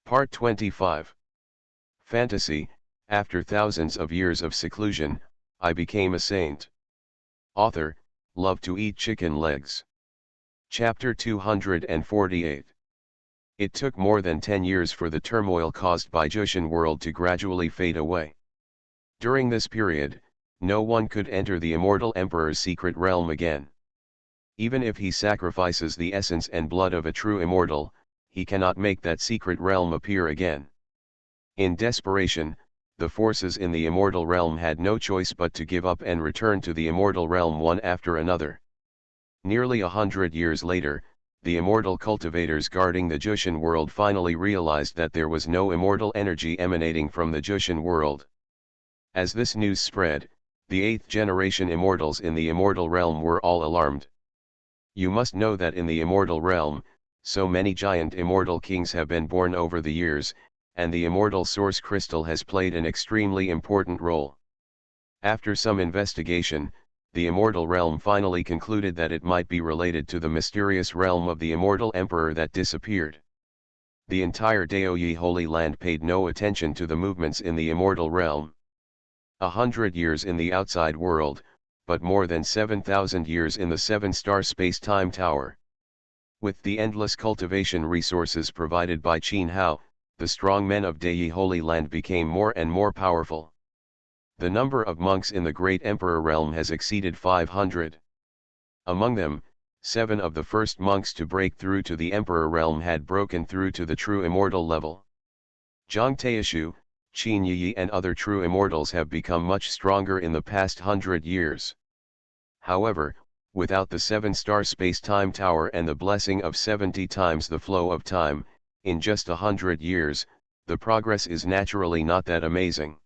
Part 25. Fantasy. After thousands of years of seclusion, I became a saint. Author, love to eat chicken legs. Chapter 248. It took more than 10 years for the turmoil caused by Jushin world to gradually fade away. During this period, no one could enter the immortal emperor's secret realm again. Even if he sacrifices the essence and blood of a true immortal, he cannot make that secret realm appear again. In desperation, the forces in the immortal realm had no choice but to give up and return to the immortal realm one after another. Nearly 100 years later, the immortal cultivators guarding the Jushin world finally realized that there was no immortal energy emanating from the Jushin world. As this news spread, the 8th generation immortals in the immortal realm were all alarmed. You must know that in the immortal realm, so many giant immortal kings have been born over the years, and the immortal source crystal has played an extremely important role. After some investigation, the immortal realm finally concluded that it might be related to the mysterious realm of the immortal emperor that disappeared. The entire Daoyi Holy Land paid no attention to the movements in the immortal realm. 100 years in the outside world, but more than 7,000 years in the 7-star space-time tower. With the endless cultivation resources provided by Qin Hao, the strong men of Dayi Holy Land became more and more powerful. The number of monks in the Great Emperor realm has exceeded 500. Among them, 7 of the first monks to break through to the Emperor realm had broken through to the true immortal level. Zhang Taishu, Qin Yi and other true immortals have become much stronger in the past 100 years. However, without the 7-star space-time tower and the blessing of 70 times the flow of time, in just 100 years, the progress is naturally not that amazing.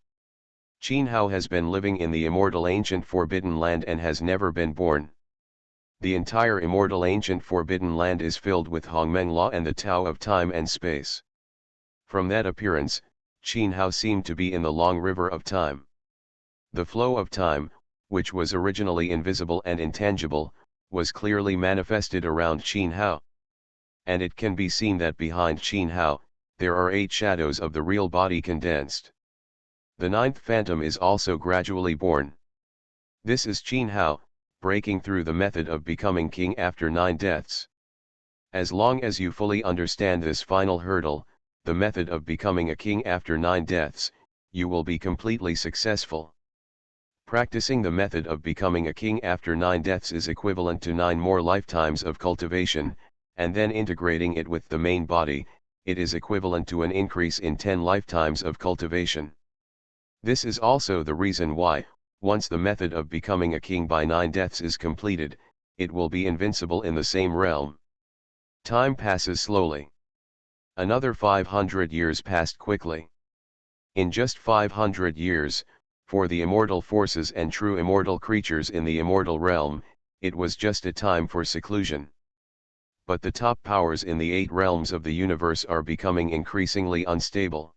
Qin Hao has been living in the immortal ancient forbidden land and has never been born. The entire immortal ancient forbidden land is filled with Hongmeng law and the Tao of time and space. From that appearance, Qin Hao seemed to be in the long river of time. The flow of time, which was originally invisible and intangible, was clearly manifested around Qin Hao. And it can be seen that behind Qin Hao, there are 8 shadows of the real body condensed. The 9th phantom is also gradually born. This is Qin Hao, breaking through the method of becoming king after 9 deaths. As long as you fully understand this final hurdle, the method of becoming a king after 9 deaths, you will be completely successful. Practicing the method of becoming a king after 9 deaths is equivalent to 9 more lifetimes of cultivation, and then integrating it with the main body, it is equivalent to an increase in 10 lifetimes of cultivation. This is also the reason why, once the method of becoming a king by 9 deaths is completed, it will be invincible in the same realm. Time passes slowly. Another 500 years passed quickly. In just 500 years, for the immortal forces and true immortal creatures in the immortal realm, it was just a time for seclusion. But the top powers in the 8 realms of the universe are becoming increasingly unstable.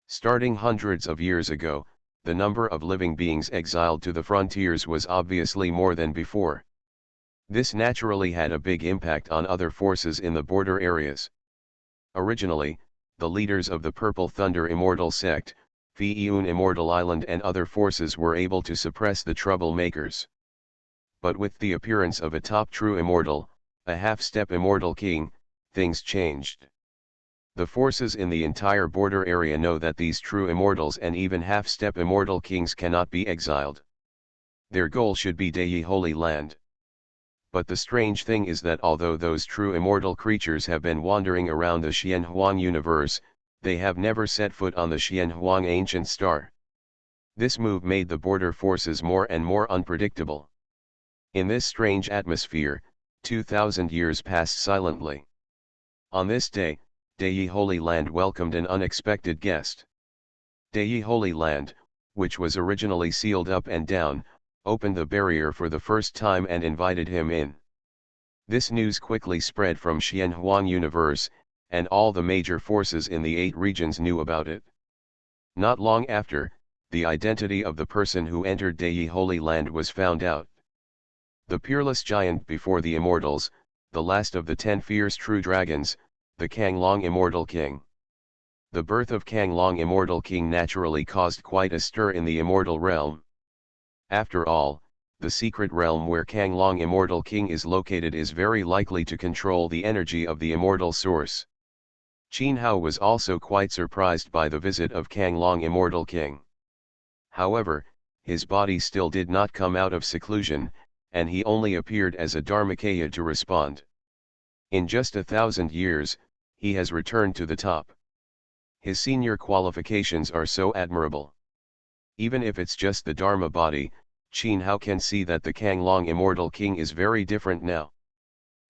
Starting hundreds of years ago, the number of living beings exiled to the frontiers was obviously more than before. This naturally had a big impact on other forces in the border areas. Originally, the leaders of the Purple Thunder Immortal Sect, Fi'un Immortal Island and other forces were able to suppress the troublemakers. But with the appearance of a top true immortal, a half-step immortal king, things changed. The forces in the entire border area know that these true immortals and even half-step immortal kings cannot be exiled. Their goal should be Dayi Holy Land. But the strange thing is that although those true immortal creatures have been wandering around the Xianhuang universe, they have never set foot on the Xianhuang ancient star. This move made the border forces more and more unpredictable. In this strange atmosphere, 2,000 years passed silently. On this day, Dayi Holy Land welcomed an unexpected guest. Dayi Holy Land, which was originally sealed up and down, opened the barrier for the first time and invited him in. This news quickly spread from Xianhuang universe, and all the major forces in the 8 regions knew about it. Not long after, the identity of the person who entered Dayi Holy Land was found out. The peerless giant before the immortals, the last of the 10 fierce true dragons, the Kanglong Immortal King. The birth of Kang Long Immortal King naturally caused quite a stir in the immortal realm. After all, the secret realm where Kang Long Immortal King is located is very likely to control the energy of the immortal source. Qin Hao was also quite surprised by the visit of Kang Long Immortal King. However, his body still did not come out of seclusion, and he only appeared as a Dharmakaya to respond. In just 1,000 years, he has returned to the top. His senior qualifications are so admirable. Even if it's just the Dharma body, Qin Hao can see that the Kang Long Immortal King is very different now.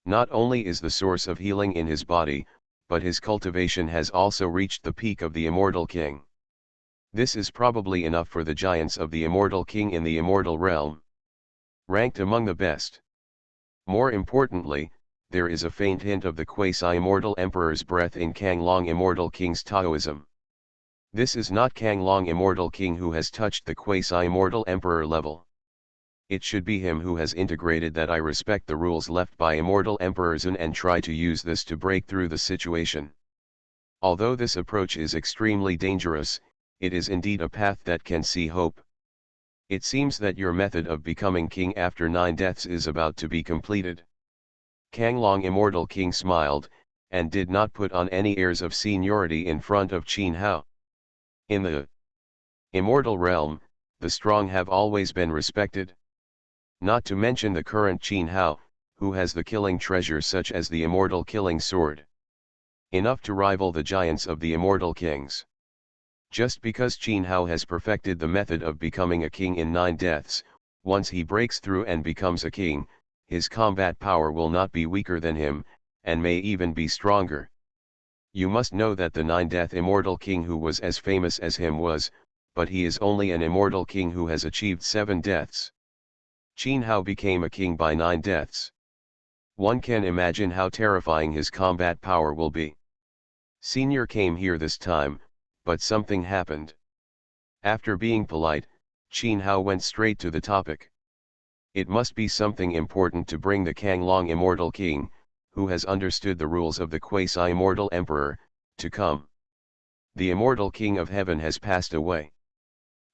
Not only is the source of healing in his body, but his cultivation has also reached the peak of the Immortal King. This is probably enough for the giants of the Immortal King in the immortal realm. Ranked among the best. More importantly, there is a faint hint of the quasi-immortal emperor's breath in Kang Long Immortal King's Taoism. This is not Kang Long Immortal King who has touched the quasi-immortal emperor level. It should be him who has integrated that I respect the rules left by immortal emperors and try to use this to break through the situation. Although this approach is extremely dangerous, it is indeed a path that can see hope. It seems that your method of becoming king after 9 deaths is about to be completed. Kang Long Immortal King smiled, and did not put on any airs of seniority in front of Qin Hao. In the immortal realm, the strong have always been respected. Not to mention the current Qin Hao, who has the killing treasure such as the immortal killing sword. Enough to rival the giants of the immortal kings. Just because Qin Hao has perfected the method of becoming a king in 9 deaths, once he breaks through and becomes a king, his combat power will not be weaker than him, and may even be stronger. You must know that the 9-death immortal king who was as famous as him was, but he is only an immortal king who has achieved 7 deaths. Qin Hao became a king by 9 deaths. One can imagine how terrifying his combat power will be. Senior came here this time, but something happened. After being polite, Qin Hao went straight to the topic. It must be something important to bring the Kang Long Immortal King, who has understood the rules of the quasi-immortal emperor, to come. The immortal king of heaven has passed away.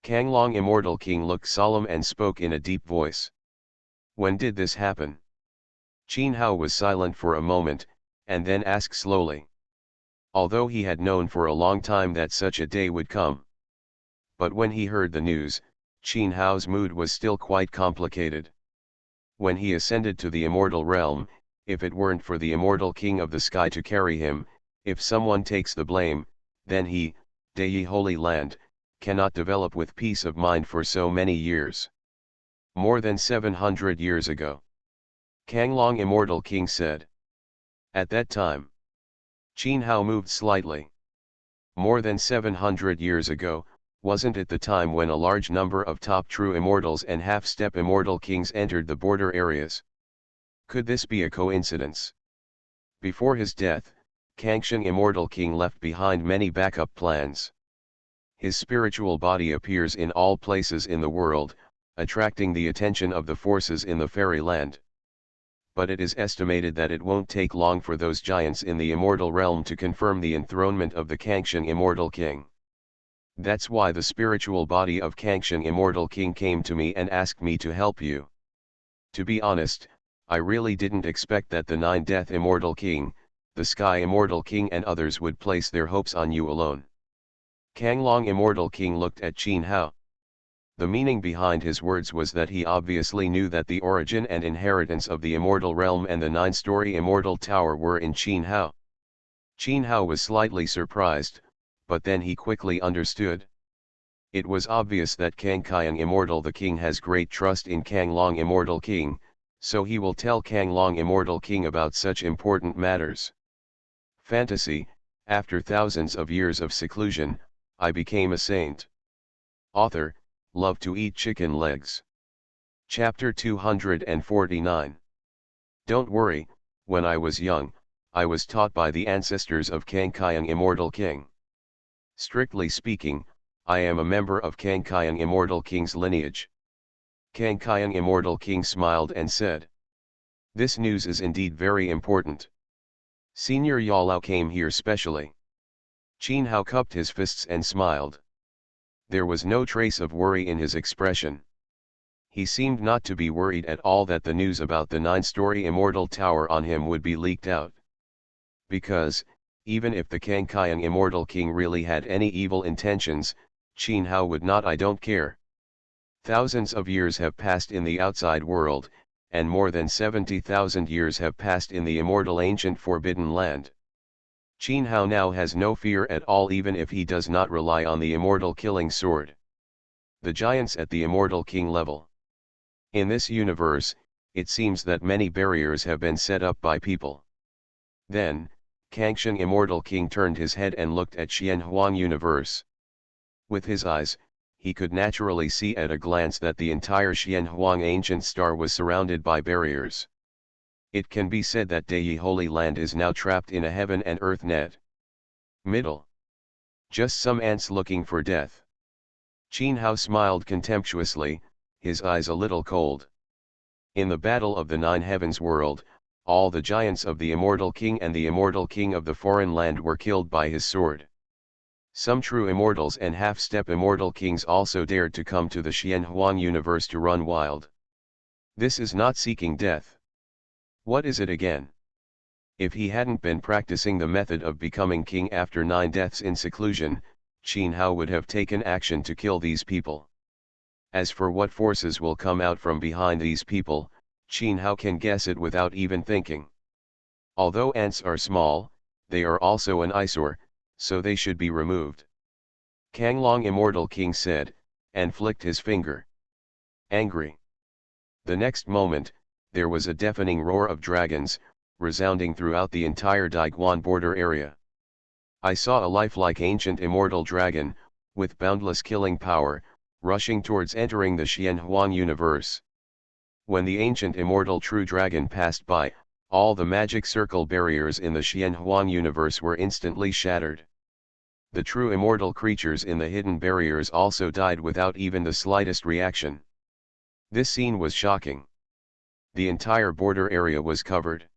Kang Long Immortal King looked solemn and spoke in a deep voice. When did this happen? Qin Hao was silent for a moment, and then asked slowly. Although he had known for a long time that such a day would come. But when he heard the news, Qin Hao's mood was still quite complicated. When he ascended to the immortal realm, if it weren't for the immortal king of the sky to carry him, if someone takes the blame, then he, Dei Holy Land, cannot develop with peace of mind for so many years. More than 700 years ago. Kang Long Immortal King said. At that time. Qin Hao moved slightly. More than 700 years ago, wasn't it the time when a large number of top true immortals and half-step immortal kings entered the border areas? Could this be a coincidence? Before his death, Kangsheng Immortal King left behind many backup plans. His spiritual body appears in all places in the world, attracting the attention of the forces in the fairyland. But it is estimated that it won't take long for those giants in the immortal realm to confirm the enthronement of the Kangsheng Immortal King. That's why the spiritual body of Kangsheng Immortal King came to me and asked me to help you. To be honest, I really didn't expect that the 9-death Immortal King, the Sky Immortal King and others would place their hopes on you alone. Kang Long Immortal King looked at Qin Hao. The meaning behind his words was that he obviously knew that the origin and inheritance of the immortal realm and the 9-story immortal tower were in Qin Hao. Qin Hao was slightly surprised, but then he quickly understood. It was obvious that Kang Kyang Immortal the King has great trust in Kang Long Immortal King, so he will tell Kang Long Immortal King about such important matters. Fantasy, after thousands of years of seclusion, I became a saint. Author, love to eat chicken legs. Chapter 249. Don't worry, when I was young, I was taught by the ancestors of Kang Kyang Immortal King. Strictly speaking, I am a member of Kang Kyang Immortal King's lineage. Kang Kyang Immortal King smiled and said. This news is indeed very important. Senior Yalao came here specially. Qin Hao cupped his fists and smiled. There was no trace of worry in his expression. He seemed not to be worried at all that the news about the 9-story immortal tower on him would be leaked out. Because, even if the Kangqiang immortal king really had any evil intentions, Qin Hao would not. I don't care. Thousands of years have passed in the outside world, and more than 70,000 years have passed in the immortal ancient forbidden land. Qin Hao now has no fear at all, even if he does not rely on the immortal killing sword. The giants at the immortal king level. In this universe, it seems that many barriers have been set up by people. Then, Kangqiang immortal king turned his head and looked at Xianhuang universe. With his eyes, he could naturally see at a glance that the entire Xianhuang ancient star was surrounded by barriers. It can be said that Dei Holy Land is now trapped in a heaven and earth net. Middle. Just some ants looking for death. Qin Hao smiled contemptuously, his eyes a little cold. In the battle of the 9 heavens world, all the giants of the immortal king and the immortal king of the foreign land were killed by his sword. Some true immortals and half-step immortal kings also dared to come to the Xianhuang universe to run wild. This is not seeking death. What is it again? If he hadn't been practicing the method of becoming king after 9 deaths in seclusion, Qin Hao would have taken action to kill these people. As for what forces will come out from behind these people, Qin Hao can guess it without even thinking. Although ants are small, they are also an eyesore, so they should be removed. Kanglong immortal king said, and flicked his finger. Angry. The next moment, there was a deafening roar of dragons, resounding throughout the entire Daiguan border area. I saw a lifelike ancient immortal dragon, with boundless killing power, rushing towards entering the Xianhuang universe. When the ancient immortal true dragon passed by, all the magic circle barriers in the Xianhuang universe were instantly shattered. The true immortal creatures in the hidden barriers also died without even the slightest reaction. This scene was shocking. The entire border area was covered.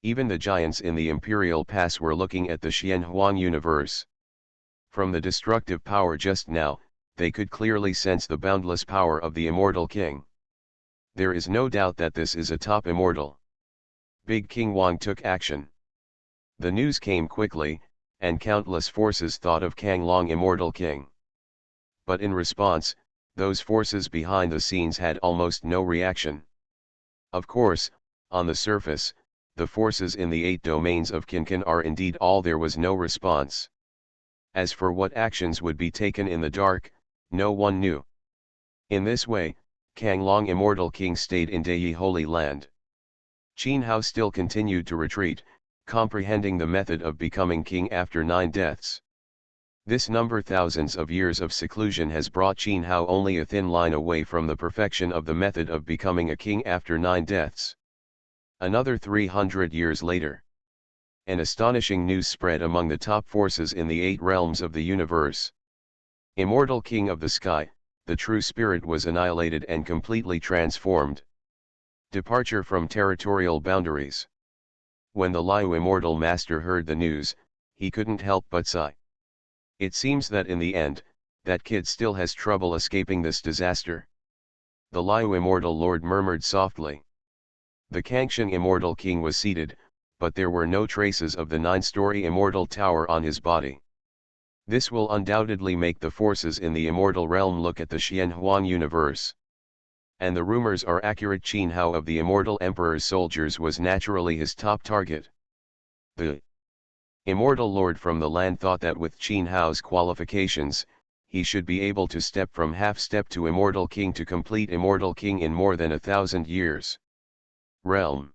Even the giants in the Imperial Pass were looking at the Xianhuang universe. From the destructive power just now, they could clearly sense the boundless power of the immortal king. There is no doubt that this is a top immortal. Big King Wang took action. The news came quickly, and countless forces thought of Kanglong immortal king. But in response, those forces behind the scenes had almost no reaction. Of course, on the surface, the forces in the 8 domains of Kankan are indeed all. There was no response. As for what actions would be taken in the dark, no one knew. In this way, Kanglong immortal king stayed in Dei Holy Land. Qin Hao still continued to retreat, comprehending the method of becoming king after 9 deaths. This number thousands of years of seclusion has brought Qin Hao only a thin line away from the perfection of the method of becoming a king after 9 deaths. Another 300 years later. An astonishing news spread among the top forces in the 8 realms of the universe. Immortal king of the sky, the true spirit was annihilated and completely transformed. Departure from territorial boundaries. When the Liu immortal master heard the news, he couldn't help but sigh. It seems that in the end, that kid still has trouble escaping this disaster. The Liu immortal lord murmured softly. The Kangqiang immortal king was seated, but there were no traces of the 9-story immortal tower on his body. This will undoubtedly make the forces in the immortal realm look at the Xianhuang universe. And the rumors are accurate. Qin Hao of the immortal emperor's soldiers was naturally his top target. The immortal lord from the land thought that with Qin Hao's qualifications, he should be able to step from half-step to immortal king to complete immortal king in more than 1,000 years. Realm.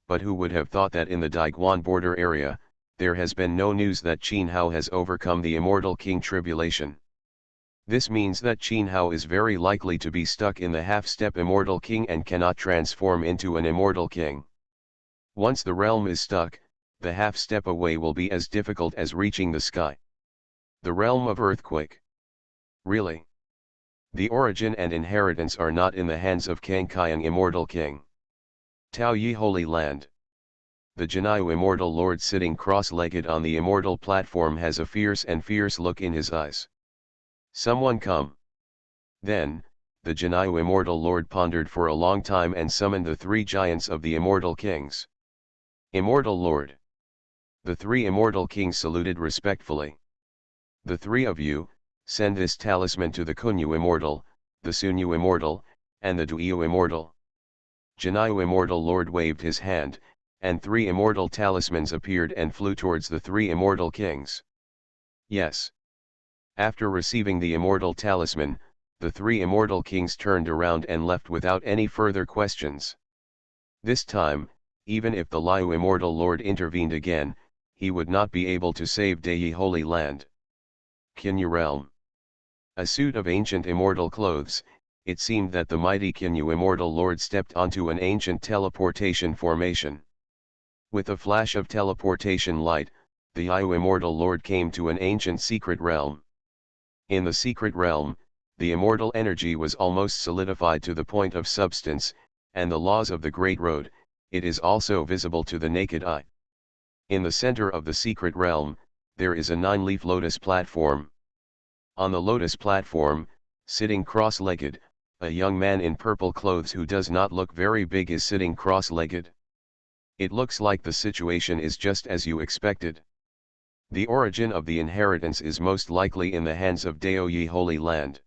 But who would have thought that in the Daiguan border area, there has been no news that Qin Hao has overcome the immortal king tribulation. This means that Qin Hao is very likely to be stuck in the half-step immortal king and cannot transform into an immortal king. Once the realm is stuck, the half-step away will be as difficult as reaching the sky. The realm of earthquake. Really? The origin and inheritance are not in the hands of Kangqiang immortal king. Tao Yi Holy Land. The Janai immortal lord sitting cross-legged on the immortal platform has a fierce look in his eyes. Someone come. Then, the Janai immortal lord pondered for a long time and summoned the three giants of the immortal kings. Immortal lord. The three immortal kings saluted respectfully. The three of you, send this talisman to the Kunyu immortal, the Sunyu immortal, and the Duyu immortal. Janai immortal lord waved his hand, and three immortal talismans appeared and flew towards the three immortal kings. Yes. After receiving the immortal talisman, the three immortal kings turned around and left without any further questions. This time, even if the Liu immortal lord intervened again, he would not be able to save Dei Holy Land. Kinyu realm. A suit of ancient immortal clothes, it seemed that the mighty Kinyu immortal lord stepped onto an ancient teleportation formation. With a flash of teleportation light, the Yu immortal lord came to an ancient secret realm. In the secret realm, the immortal energy was almost solidified to the point of substance, and the laws of the Great Road, it is also visible to the naked eye. In the center of the secret realm, there is a 9-leaf lotus platform. On the lotus platform, sitting cross-legged, a young man in purple clothes who does not look very big is sitting cross-legged. It looks like the situation is just as you expected. The origin of the inheritance is most likely in the hands of Dei Holy Land.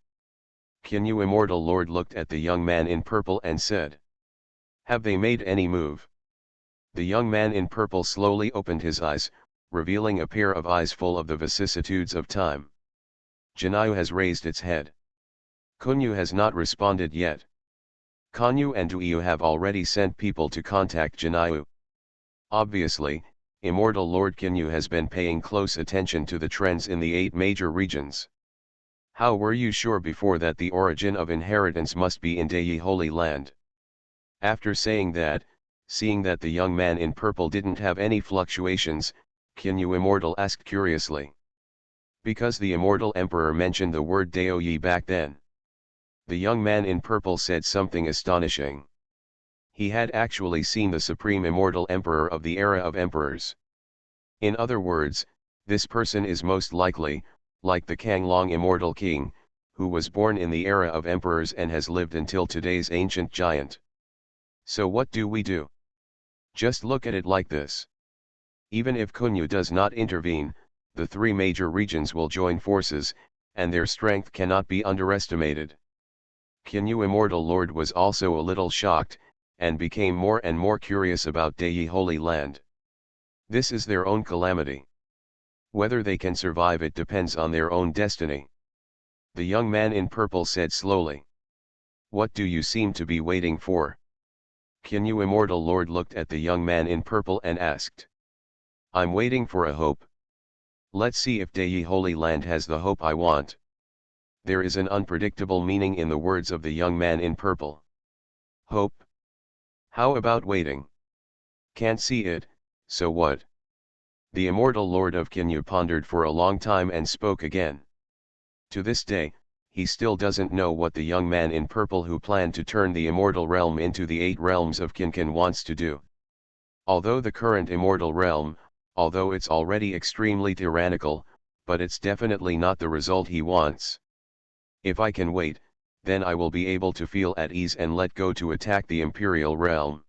Kinyu immortal lord looked at the young man in purple and said, "Have they made any move?" The young man in purple slowly opened his eyes, revealing a pair of eyes full of the vicissitudes of time. Janai has raised its head. Kunyu has not responded yet. Kanyu and Duyu have already sent people to contact Janai. Obviously, immortal Lord Kinyu has been paying close attention to the trends in the 8 major regions. How were you sure before that the origin of inheritance must be in Dei Holy Land? After saying that, seeing that the young man in purple didn't have any fluctuations, Kinyu immortal asked curiously. Because the immortal emperor mentioned the word Daoyi back then. The young man in purple said something astonishing. He had actually seen the supreme immortal emperor of the era of emperors. In other words, this person is most likely, like the Kanglong immortal king, who was born in the era of emperors and has lived until today's ancient giant. So what do we do? Just look at it like this. Even if Kunyu does not intervene, the 3 major regions will join forces, and their strength cannot be underestimated. Kinyu immortal lord was also a little shocked, and became more and more curious about Dei Holy Land. This is their own calamity. Whether they can survive it depends on their own destiny. The young man in purple said slowly. What do you seem to be waiting for? Kinyu immortal lord looked at the young man in purple and asked. I'm waiting for a hope. Let's see if Dei Holy Land has the hope I want. There is an unpredictable meaning in the words of the young man in purple. Hope? How about waiting? Can't see it, so what? The immortal lord of Kinyu pondered for a long time and spoke again. To this day, he still doesn't know what the young man in purple who planned to turn the immortal realm into the 8 realms of Kinkan wants to do. Although the current immortal realm, although it's already extremely tyrannical, but it's definitely not the result he wants. If I can wait, then I will be able to feel at ease and let go to attack the imperial realm.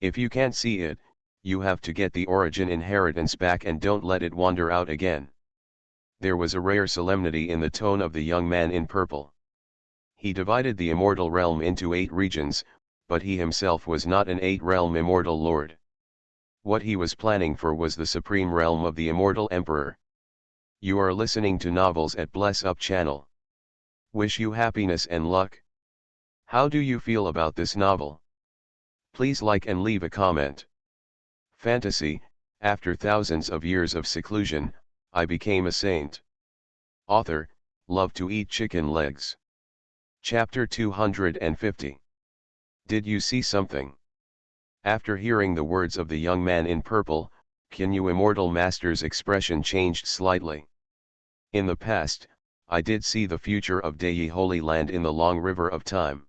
If you can't see it, you have to get the origin inheritance back and don't let it wander out again. There was a rare solemnity in the tone of the young man in purple. He divided the immortal realm into 8 regions, but he himself was not an 8-realm immortal lord. What he was planning for was the supreme realm of the immortal emperor. You are listening to Novels at Bless Up channel. Wish you happiness and luck. How do you feel about this novel? Please like and leave a comment. Fantasy, after thousands of years of seclusion, I became a saint. Author, love to eat chicken legs. Chapter 250. Did you see something? After hearing the words of the young man in purple, Kinyu Immortal Master's expression changed slightly. In the past, I did see the future of Dei Holy Land in the long river of time.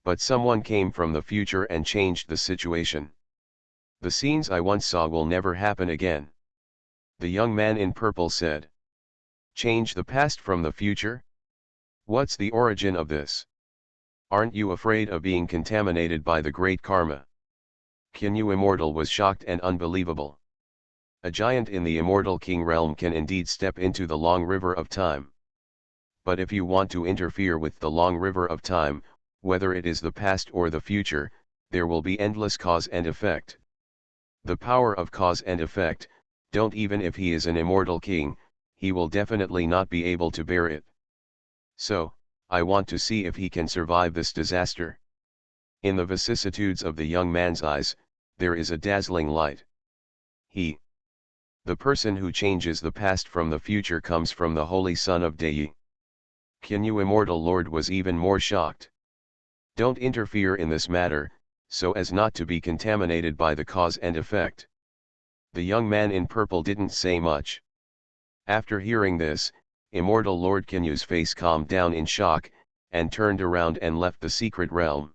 But someone came from the future and changed the situation. The scenes I once saw will never happen again. The young man in purple said. Change the past from the future? What's the origin of this? Aren't you afraid of being contaminated by the great karma? Kinyu Immortal was shocked and unbelievable. A giant in the Immortal King realm can indeed step into the long river of time. But if you want to interfere with the long river of time, whether it is the past or the future, there will be endless cause and effect. The power of cause and effect, don't even if he is an immortal king, he will definitely not be able to bear it. So, I want to see if he can survive this disaster. In the vicissitudes of the young man's eyes, there is a dazzling light. The person who changes the past from the future comes from the Holy Son of Dei. Kinyu Immortal Lord was even more shocked. Don't interfere in this matter, so as not to be contaminated by the cause and effect. The young man in purple didn't say much. After hearing this, Immortal Lord Kinyu's face calmed down in shock, and turned around and left the secret realm.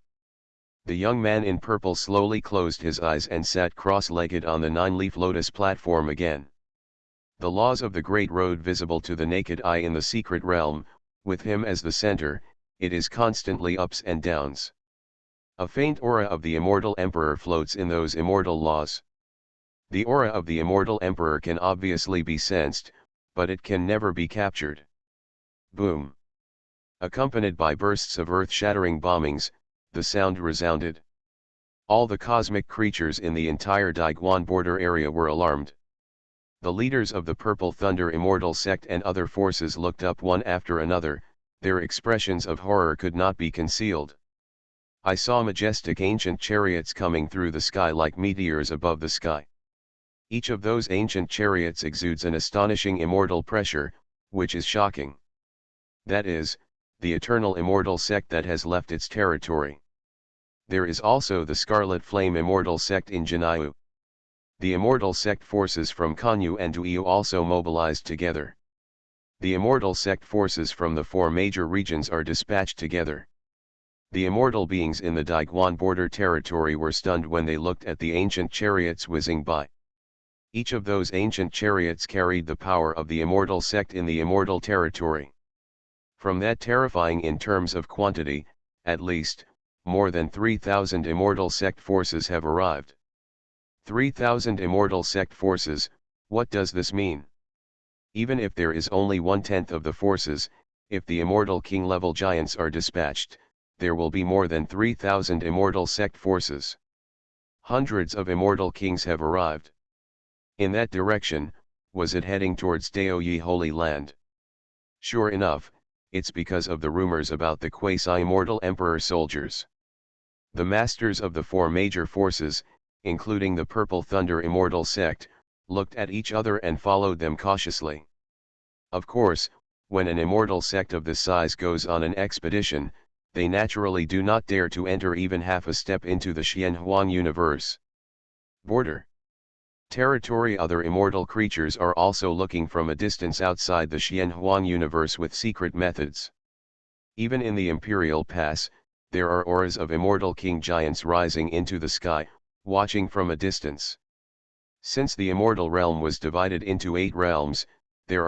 The young man in purple slowly closed his eyes and sat cross-legged on the nine-leaf lotus platform again. The laws of the great road visible to the naked eye in the secret realm, with him as the center, it is constantly ups and downs. A faint aura of the immortal emperor floats in those immortal laws. The aura of the immortal emperor can obviously be sensed, but it can never be captured. Boom! Accompanied by bursts of earth-shattering bombings, the sound resounded. All the cosmic creatures in the entire Daiguan border area were alarmed. The leaders of the Purple Thunder Immortal Sect and other forces looked up one after another, their expressions of horror could not be concealed. I saw majestic ancient chariots coming through the sky like meteors above the sky. Each of those ancient chariots exudes an astonishing immortal pressure, which is shocking. That is, the eternal immortal sect that has left its territory. There is also the Scarlet Flame Immortal Sect in Jinyu. The Immortal Sect forces from Kanyu and Duyu also mobilized together. The Immortal Sect forces from the four major regions are dispatched together. The immortal beings in the Daiguan border territory were stunned when they looked at the ancient chariots whizzing by. Each of those ancient chariots carried the power of the Immortal Sect in the immortal territory. From that terrifying in terms of quantity, at least, more than 3,000 Immortal Sect forces have arrived. 3,000 Immortal Sect forces, what does this mean? Even if there is only 1/10 of the forces, if the Immortal King level giants are dispatched, there will be more than 3,000 Immortal Sect forces. Hundreds of Immortal Kings have arrived. In that direction, was it heading towards Daoyi Holy Land? Sure enough, it's because of the rumors about the quasi-immortal emperor soldiers. The masters of the four major forces, including the Purple Thunder Immortal Sect, looked at each other and followed them cautiously. Of course, when an immortal sect of this size goes on an expedition, they naturally do not dare to enter even half a step into the Xianhuang universe. Border territory. Other immortal creatures are also looking from a distance outside the Xianhuang universe with secret methods. Even in the Imperial Pass, there are auras of immortal king giants rising into the sky, watching from a distance. Since the immortal realm was divided into 8 realms,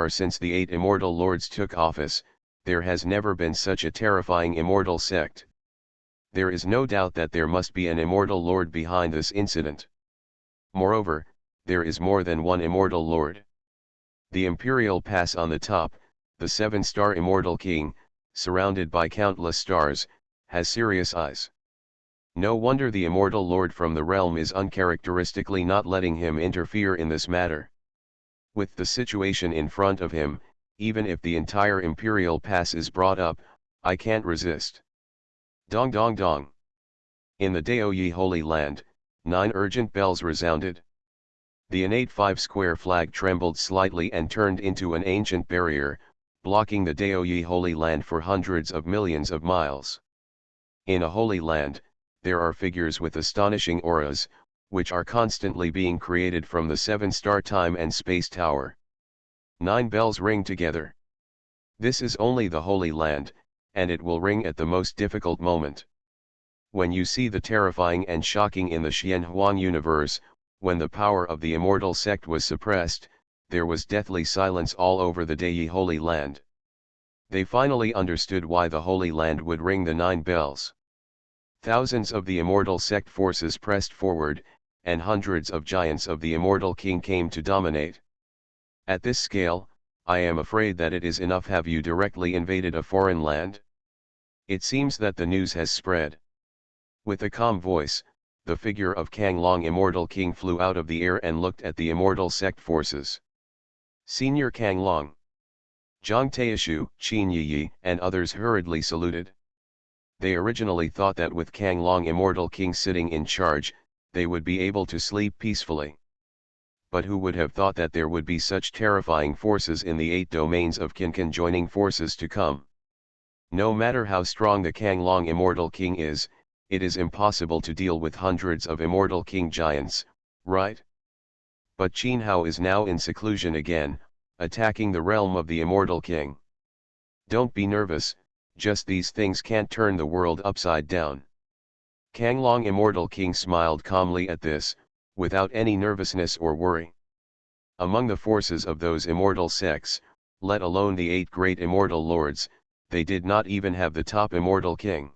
since the 8 immortal lords took office, there has never been such a terrifying immortal sect. There is no doubt that there must be an immortal lord behind this incident. Moreover, there is more than one immortal lord. The Imperial Pass on the top, the 7-star immortal king, surrounded by countless stars, has serious eyes. No wonder the immortal lord from the realm is uncharacteristically not letting him interfere in this matter. With the situation in front of him, even if the entire Imperial Pass is brought up, I can't resist. Dong dong dong. In the Daoyi Holy Land, 9 urgent bells resounded. The innate 5-square flag trembled slightly and turned into an ancient barrier, blocking the Daoyi Holy Land for hundreds of millions of miles. In a holy land, there are figures with astonishing auras, which are constantly being created from the 7-star time and space tower. 9 bells ring together. This is only the Holy Land, and it will ring at the most difficult moment. When you see the terrifying and shocking in the Xianhuang universe, When the power of the immortal sect was suppressed, there was deathly silence all over the Dei Holy Land. They finally understood why the Holy Land would ring the 9 bells. Thousands of the immortal sect forces pressed forward, and hundreds of giants of the immortal king came to dominate. At this scale, I am afraid that it is enough have you directly invaded a foreign land? It seems that the news has spread. With a calm voice, the figure of Kang Long immortal king flew out of the air and looked at the immortal sect forces. Senior Kang Long, Zhang Taishu, Qin Yi, and others hurriedly saluted. They originally thought that with Kang Long immortal king sitting in charge, they would be able to sleep peacefully. But who would have thought that there would be such terrifying forces in the 8 domains of Qin joining forces to come? No matter how strong the Kang Long immortal king is, it is impossible to deal with hundreds of immortal king giants, right? But Qin Hao is now in seclusion again, attacking the realm of the immortal king. Don't be nervous, just these things can't turn the world upside down. Kang Long immortal king smiled calmly at this, without any nervousness or worry. Among the forces of those immortal sects, let alone the 8 great immortal lords, they did not even have the top immortal king.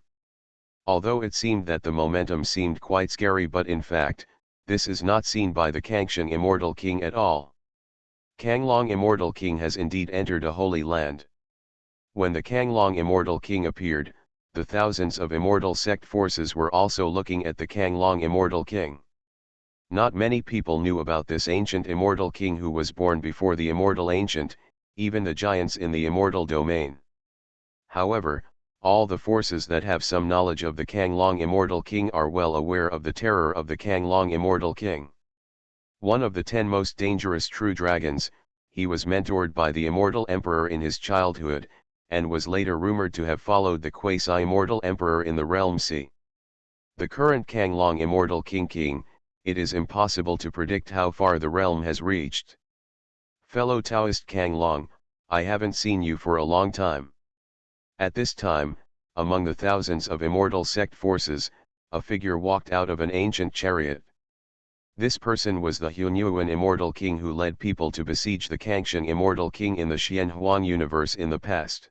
Although it seemed that the momentum seemed quite scary, but in fact, this is not seen by the Kangsheng immortal king at all. Kang Long immortal king has indeed entered a holy land. When the Kang Long immortal king appeared, the thousands of immortal sect forces were also looking at the Kang Long immortal king. Not many people knew about this ancient immortal king who was born before the immortal ancient, even the giants in the immortal domain. However, all the forces that have some knowledge of the Kang Long immortal king are well aware of the terror of the Kang Long immortal king. One of the 10 most dangerous true dragons, he was mentored by the immortal emperor in his childhood, and was later rumored to have followed the quasi-immortal emperor in the realm sea. The current Kang Long immortal king, it is impossible to predict how far the realm has reached. Fellow Taoist Kang Long, I haven't seen you for a long time. At this time, among the thousands of immortal sect forces, a figure walked out of an ancient chariot. This person was the Hunyuan immortal king who led people to besiege the Kangsheng immortal king in the Xianhuang universe in the past.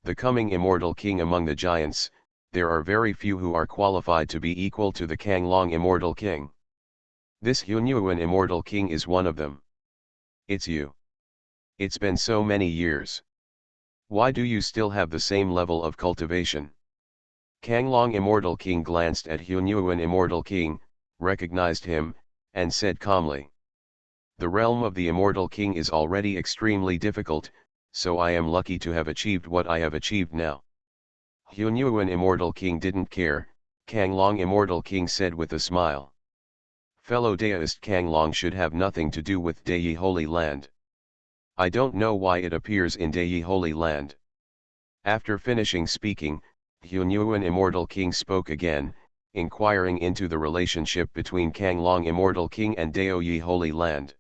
The coming immortal king among the giants, there are very few who are qualified to be equal to the Kang Long immortal king. This Hunyuan immortal king is one of them. It's you. It's been so many years. Why do you still have the same level of cultivation? Kang Long immortal king glanced at Hunyuan immortal king, recognized him, and said calmly. The realm of the immortal king is already extremely difficult, so I am lucky to have achieved what I have achieved now. Hunyuan immortal king didn't care, Kang Long immortal king said with a smile. Fellow Daoist Kang Long should have nothing to do with Dei Holy Land. I don't know why it appears in Dei Holy Land. After finishing speaking, Hunyuan immortal king spoke again, inquiring into the relationship between Kang Long immortal king and Dei Holy Land.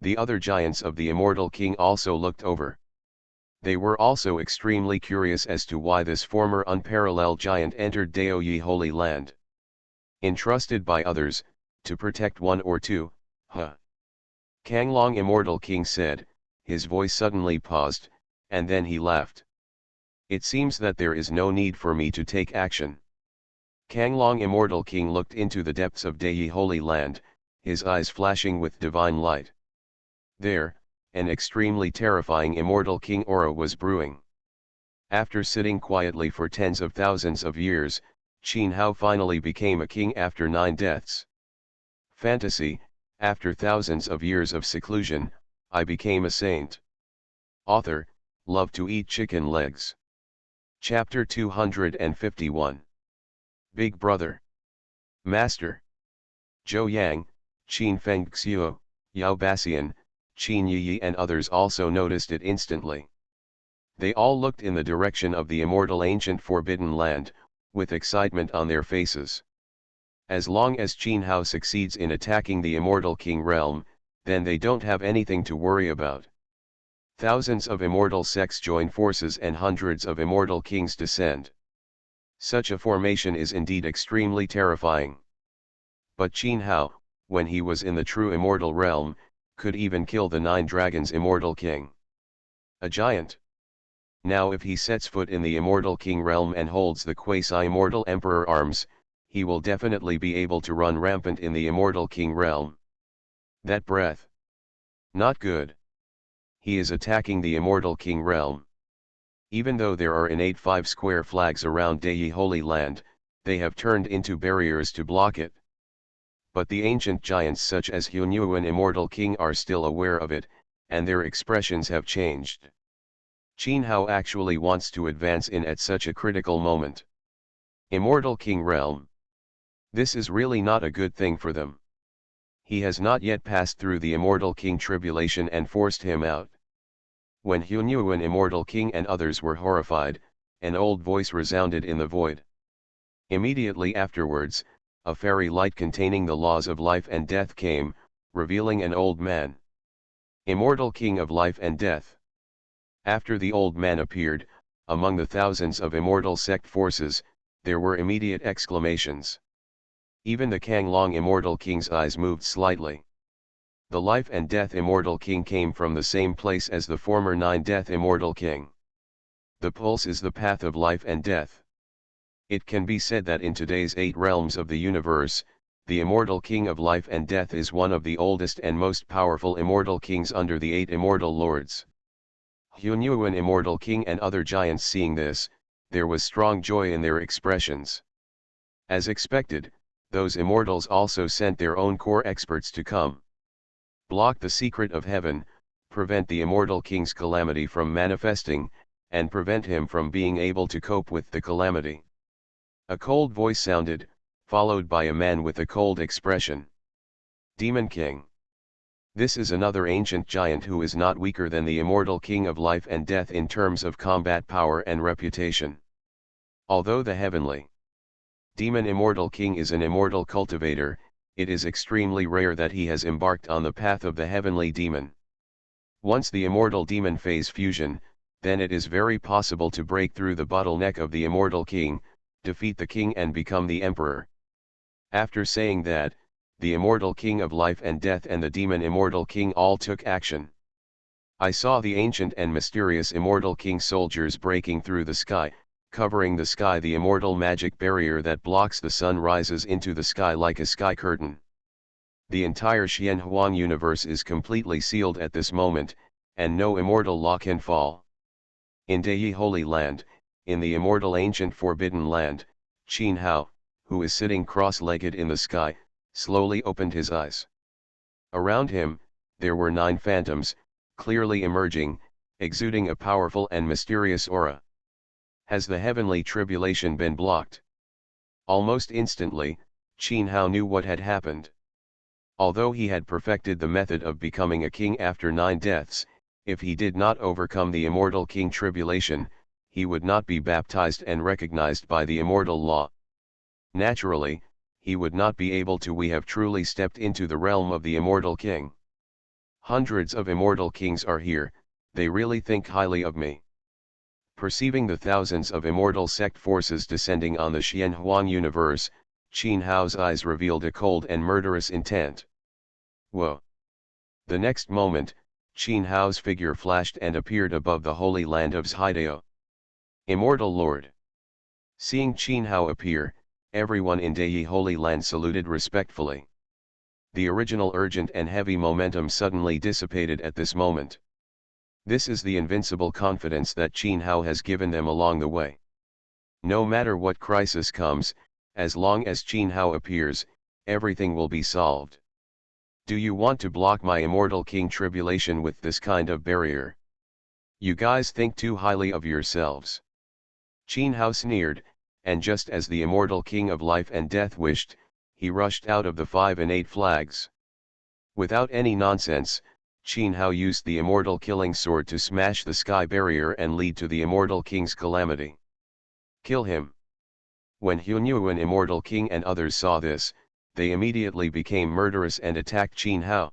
The other giants of the immortal king also looked over. They were also extremely curious as to why this former unparalleled giant entered Dei Holy Land. Entrusted by others, to protect one or two, Kang Long immortal king said, his voice suddenly paused, and then he laughed. It seems that there is no need for me to take action. Kang Long immortal king looked into the depths of Dei Holy Land, his eyes flashing with divine light. There, an extremely terrifying immortal king aura was brewing. After sitting quietly for tens of thousands of years, Qin Hao finally became a king after 9 deaths. Fantasy, after thousands of years of seclusion, I became a saint. Author, love to eat chicken legs. Chapter 251. Big Brother. Master. Zhou Yang, Qin Fengxiu, Yao Basian, Qin Yi and others also noticed it instantly. They all looked in the direction of the immortal ancient forbidden land, with excitement on their faces. As long as Qin Hao succeeds in attacking the immortal king realm, then they don't have anything to worry about. Thousands of immortal sects join forces and hundreds of immortal kings descend. Such a formation is indeed extremely terrifying. But Qin Hao, when he was in the true immortal realm, could even kill the 9 dragons' immortal king. A giant. Now if he sets foot in the immortal king realm and holds the quasi-immortal emperor arms, he will definitely be able to run rampant in the immortal king realm. That breath. Not good. He is attacking the immortal king realm. Even though there are innate 5 square flags around Deyi Holy Land, they have turned into barriers to block it. But the ancient giants such as Hunyuan Immortal King are still aware of it, and their expressions have changed. Qin Hao actually wants to advance in at such a critical moment. Immortal King Realm. This is really not a good thing for them. He has not yet passed through the Immortal King tribulation and forced him out. When Hunyuan Immortal King and others were horrified, an old voice resounded in the void. Immediately afterwards, a fairy light containing the laws of life and death came, revealing an old man. Immortal King of life and death. After the old man appeared, among the thousands of immortal sect forces, there were immediate exclamations. Even the Kanglong Immortal King's eyes moved slightly. The life and death Immortal King came from the same place as the former 9 Death Immortal King. The pulse is the path of life and death. It can be said that in today's 8 realms of the universe, the Immortal King of life and death is one of the oldest and most powerful immortal kings under the 8 immortal lords. Hunyuan Immortal King and other giants seeing this, there was strong joy in their expressions. As expected, those immortals also sent their own core experts to come. Block the secret of heaven, prevent the immortal king's calamity from manifesting, and prevent him from being able to cope with the calamity. A cold voice sounded, followed by a man with a cold expression. Demon King. This is another ancient giant who is not weaker than the immortal king of life and death in terms of combat power and reputation. Although the heavenly demon immortal king is an immortal cultivator, it is extremely rare that he has embarked on the path of the heavenly demon. Once the immortal demon phase fusion, then it is very possible to break through the bottleneck of the immortal king, defeat the king and become the emperor. After saying that, the immortal king of life and death and the demon immortal king all took action. I saw the ancient and mysterious immortal king soldiers breaking through the sky, covering the sky. The immortal magic barrier that blocks the sun rises into the sky like a sky curtain. The entire Xianhuang universe is completely sealed at this moment, and no immortal law can fall. In Deyi Holy Land, in the immortal ancient forbidden land, Qin Hao, who is sitting cross-legged in the sky, slowly opened his eyes. Around him, there were 9 phantoms, clearly emerging, exuding a powerful and mysterious aura. Has the heavenly tribulation been blocked? Almost instantly, Qin Hao knew what had happened. Although he had perfected the method of becoming a king after 9 deaths, if he did not overcome the immortal king tribulation, he would not be baptized and recognized by the immortal law. Naturally, he would not be able to. We have truly stepped into the realm of the immortal king. Hundreds of immortal kings are here, they really think highly of me. Perceiving the thousands of immortal sect forces descending on the Xianhuang universe, Qin Hao's eyes revealed a cold and murderous intent. Whoa! The next moment, Qin Hao's figure flashed and appeared above the holy land of Zhaidao. Immortal Lord. Seeing Qin Hao appear, everyone in Deyi Holy Land saluted respectfully. The original urgent and heavy momentum suddenly dissipated at this moment. This is the invincible confidence that Qin Hao has given them along the way. No matter what crisis comes, as long as Qin Hao appears, everything will be solved. Do you want to block my immortal king tribulation with this kind of barrier? You guys think too highly of yourselves. Qin Hao sneered, and just as the immortal king of life and death wished, he rushed out of the 5 innate flags. Without any nonsense, Qin Hao used the immortal killing sword to smash the sky barrier and lead to the immortal king's calamity. Kill him. When Hunyuan Immortal King and others saw this, they immediately became murderous and attacked Qin Hao.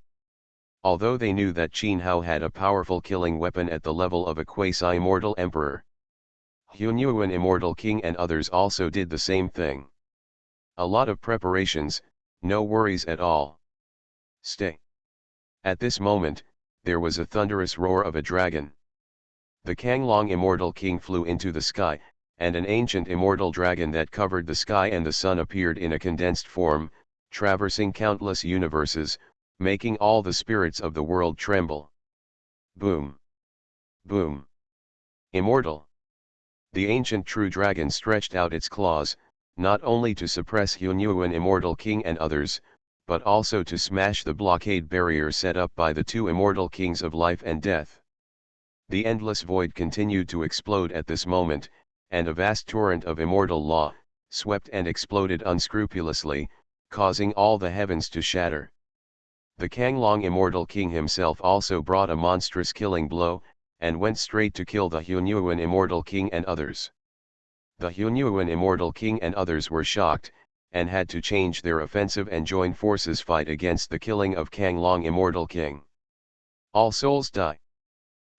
Although they knew that Qin Hao had a powerful killing weapon at the level of a quasi-immortal emperor, Hunyuan Immortal King and others also did the same thing. A lot of preparations, no worries at all. Stay. At this moment, there was a thunderous roar of a dragon. The Kanglong immortal king flew into the sky, and an ancient immortal dragon that covered the sky and the sun appeared in a condensed form, traversing countless universes, making all the spirits of the world tremble. Boom! Boom! Immortal! The ancient true dragon stretched out its claws, not only to suppress Hunyuan immortal king and others, but also to smash the blockade barrier set up by the two immortal kings of life and death. The endless void continued to explode at this moment, and a vast torrent of immortal law, swept and exploded unscrupulously, causing all the heavens to shatter. The Kanglong immortal king himself also brought a monstrous killing blow, and went straight to kill the Hunyuan immortal king and others. The Hunyuan immortal king and others were shocked, and had to change their offensive and join forces fight against the killing of Kanglong immortal king. All souls die.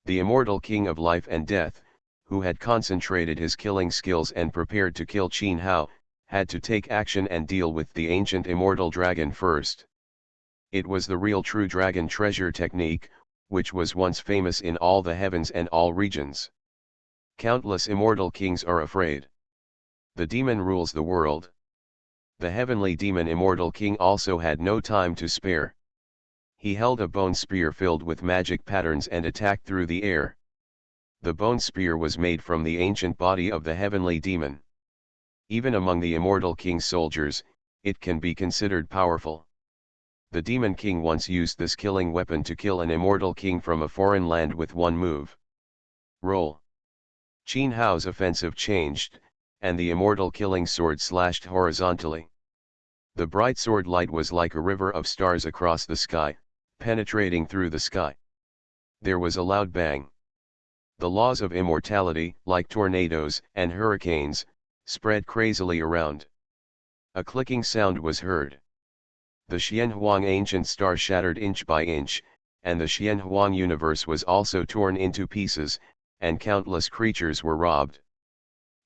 The immortal king of life and death, who had concentrated his killing skills and prepared to kill Qin Hao, had to take action and deal with the ancient immortal dragon first. It was the real true dragon treasure technique, which was once famous in all the heavens and all regions. Countless immortal kings are afraid. The demon rules the world. The heavenly demon immortal king also had no time to spare. He held a bone spear filled with magic patterns and attacked through the air. The bone spear was made from the ancient body of the heavenly demon. Even among the immortal king's soldiers, it can be considered powerful. The demon king once used this killing weapon to kill an immortal king from a foreign land with one move. Roll. Qin Hao's offensive changed, and the immortal killing sword slashed horizontally. The bright sword light was like a river of stars across the sky, penetrating through the sky. There was a loud bang. The laws of immortality, like tornadoes and hurricanes, spread crazily around. A clicking sound was heard. The Xianhuang ancient star shattered inch by inch, and the Xianhuang universe was also torn into pieces, and countless creatures were robbed.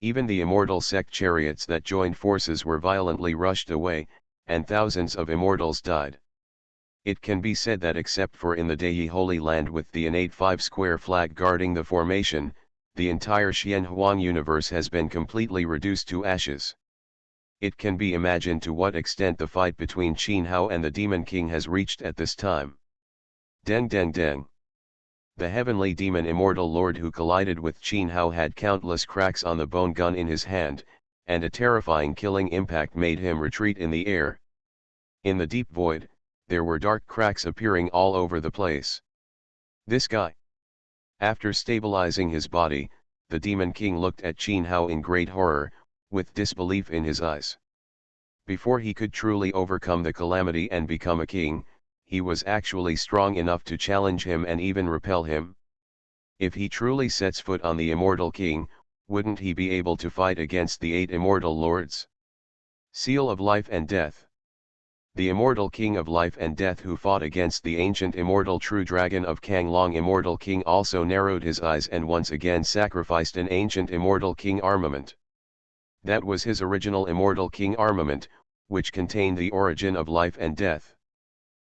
Even the immortal sect chariots that joined forces were violently rushed away, and thousands of immortals died. It can be said that except for in the Dei Holy Land with the innate five-square flag guarding the formation, the entire Xianhuang universe has been completely reduced to ashes. It can be imagined to what extent the fight between Qin Hao and the Demon King has reached at this time. Deng deng deng. The heavenly demon immortal lord who collided with Qin Hao had countless cracks on the bone gun in his hand, and a terrifying killing impact made him retreat in the air. In the deep void, there were dark cracks appearing all over the place. This guy. After stabilizing his body, the Demon King looked at Qin Hao in great horror, with disbelief in his eyes. Before he could truly overcome the calamity and become a king, he was actually strong enough to challenge him and even repel him. If he truly sets foot on the immortal king, wouldn't he be able to fight against the 8 immortal lords? Seal of life and death. The immortal king of life and death who fought against the ancient immortal true dragon of Kanglong immortal king also narrowed his eyes and once again sacrificed an ancient immortal king armament. That was his original immortal king armament, which contained the origin of life and death.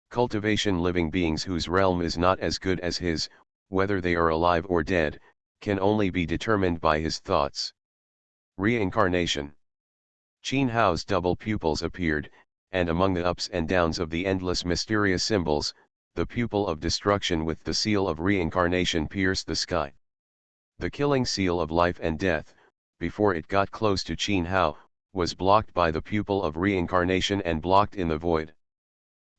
Cultivation living beings whose realm is not as good as his, whether they are alive or dead, can only be determined by his thoughts. Reincarnation. Qin Hao's double pupils appeared, and among the ups and downs of the endless mysterious symbols, the pupil of destruction with the seal of reincarnation pierced the sky. The killing seal of life and death, before it got close to Qin Hao, was blocked by the pupil of reincarnation and blocked in the void.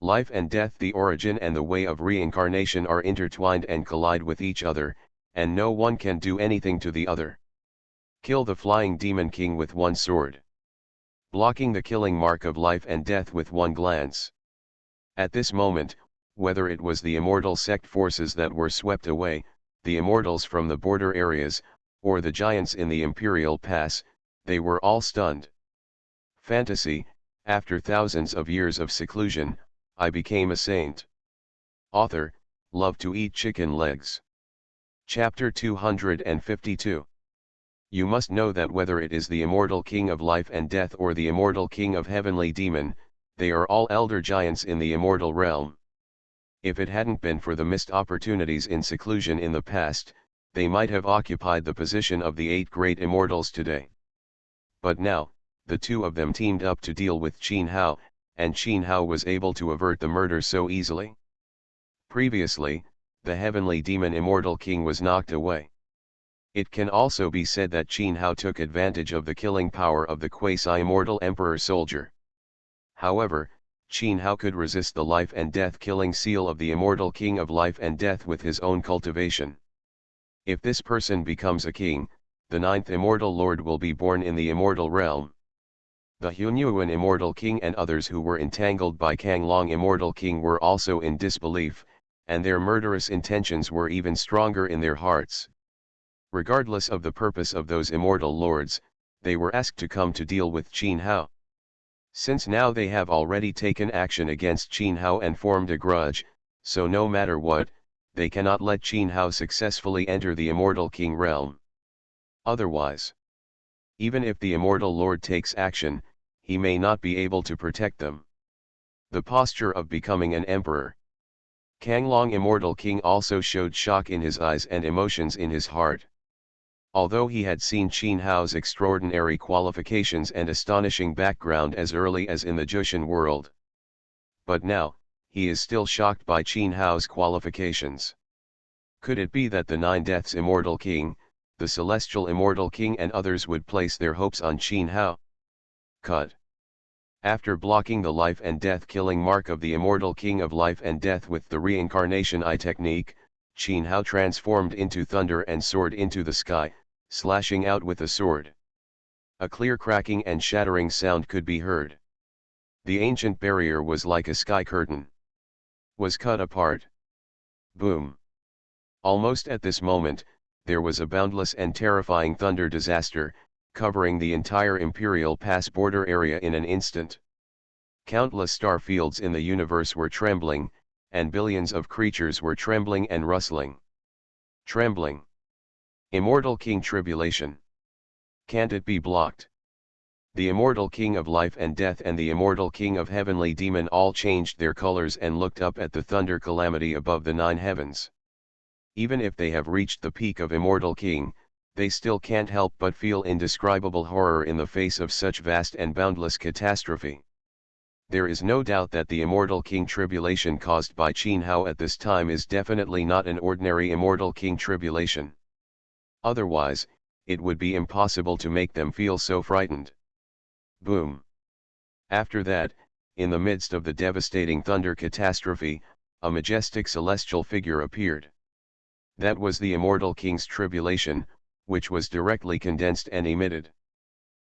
Life and death, the origin and the way of reincarnation, are intertwined and collide with each other, and no one can do anything to the other. Kill the flying demon king with one sword. Blocking the killing mark of life and death with one glance. At this moment, whether it was the immortal sect forces that were swept away, the immortals from the border areas, or the giants in the Imperial Pass, they were all stunned. Fantasy. After thousands of years of seclusion, I became a saint. Author, love to eat chicken legs. Chapter 252. You must know that whether it is the immortal king of life and death or the immortal king of heavenly demon, they are all elder giants in the immortal realm. If it hadn't been for the missed opportunities in seclusion in the past, they might have occupied the position of the 8 great immortals today. But now, the two of them teamed up to deal with Qin Hao, and Qin Hao was able to avert the murder so easily. Previously, the heavenly demon immortal king was knocked away. It can also be said that Qin Hao took advantage of the killing power of the quasi-immortal emperor soldier. However, Qin Hao could resist the life and death killing seal of the immortal king of life and death with his own cultivation. If this person becomes a king, the 9th immortal lord will be born in the immortal realm. The Hunyuan immortal king and others who were entangled by Kanglong immortal king were also in disbelief, and their murderous intentions were even stronger in their hearts. Regardless of the purpose of those immortal lords, they were asked to come to deal with Qin Hao. Since now they have already taken action against Qin Hao and formed a grudge, so no matter what, they cannot let Qin Hao successfully enter the immortal king realm. Otherwise, even if the immortal lord takes action, he may not be able to protect them. The posture of becoming an emperor. Kanglong immortal king also showed shock in his eyes and emotions in his heart. Although he had seen Qin Hao's extraordinary qualifications and astonishing background as early as in the Jushin world. But now, he is still shocked by Qin Hao's qualifications. Could it be that the 9 Deaths immortal king, the celestial immortal king and others would place their hopes on Qin Hao? Cut. After blocking the life and death killing mark of the immortal king of life and death with the reincarnation eye technique, Qin Hao transformed into thunder and soared into the sky, slashing out with the sword. A clear cracking and shattering sound could be heard. The ancient barrier was like a sky curtain. Was cut apart. Boom. Almost at this moment, there was a boundless and terrifying thunder disaster, covering the entire Imperial Pass border area in an instant. Countless star fields in the universe were trembling, and billions of creatures were trembling and rustling. Trembling. Immortal King Tribulation. Can't it be blocked? The immortal king of life and death and the immortal king of heavenly demon all changed their colors and looked up at the thunder calamity above the 9 heavens. Even if they have reached the peak of immortal king, they still can't help but feel indescribable horror in the face of such vast and boundless catastrophe. There is no doubt that the immortal king tribulation caused by Qin Hao at this time is definitely not an ordinary immortal king tribulation. Otherwise, it would be impossible to make them feel so frightened. Boom. After that, in the midst of the devastating thunder catastrophe, a majestic celestial figure appeared. That was the immortal king's tribulation, which was directly condensed and emitted.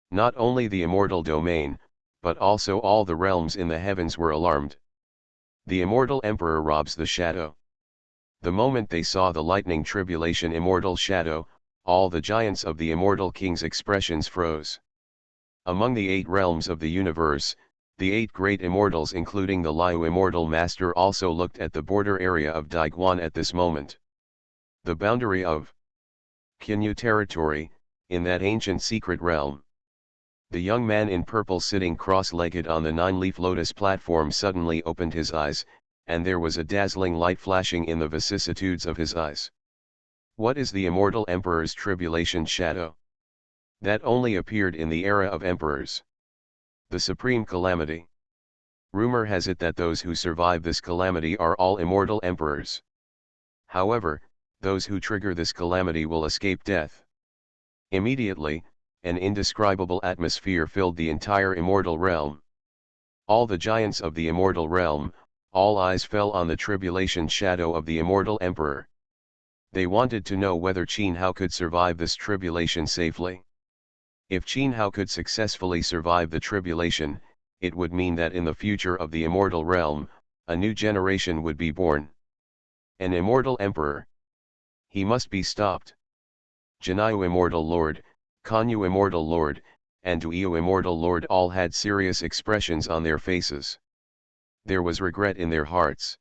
Not only the immortal domain, but also all the realms in the heavens were alarmed. The immortal emperor robs the shadow. The moment they saw the lightning tribulation immortal shadow, all the giants of the immortal king's expressions froze. Among the 8 realms of the universe, the 8 great immortals including the Liu immortal master also looked at the border area of Daiguan at this moment. The boundary of Qinyu territory, in that ancient secret realm. The young man in purple sitting cross-legged on the 9-leaf lotus platform suddenly opened his eyes, and there was a dazzling light flashing in the vicissitudes of his eyes. What is the immortal emperor's tribulation shadow? That only appeared in the era of emperors. The supreme calamity. Rumor has it that those who survive this calamity are all immortal emperors. However, those who trigger this calamity will escape death. Immediately, an indescribable atmosphere filled the entire immortal realm. All the giants of the immortal realm, all eyes fell on the tribulation shadow of the immortal emperor. They wanted to know whether Qin Hao could survive this tribulation safely. If Qin Hao could successfully survive the tribulation, it would mean that in the future of the immortal realm, a new generation would be born. An immortal emperor. He must be stopped. Jinayu immortal lord, Kanyu immortal lord, and Duiyu immortal lord all had serious expressions on their faces. There was regret in their hearts.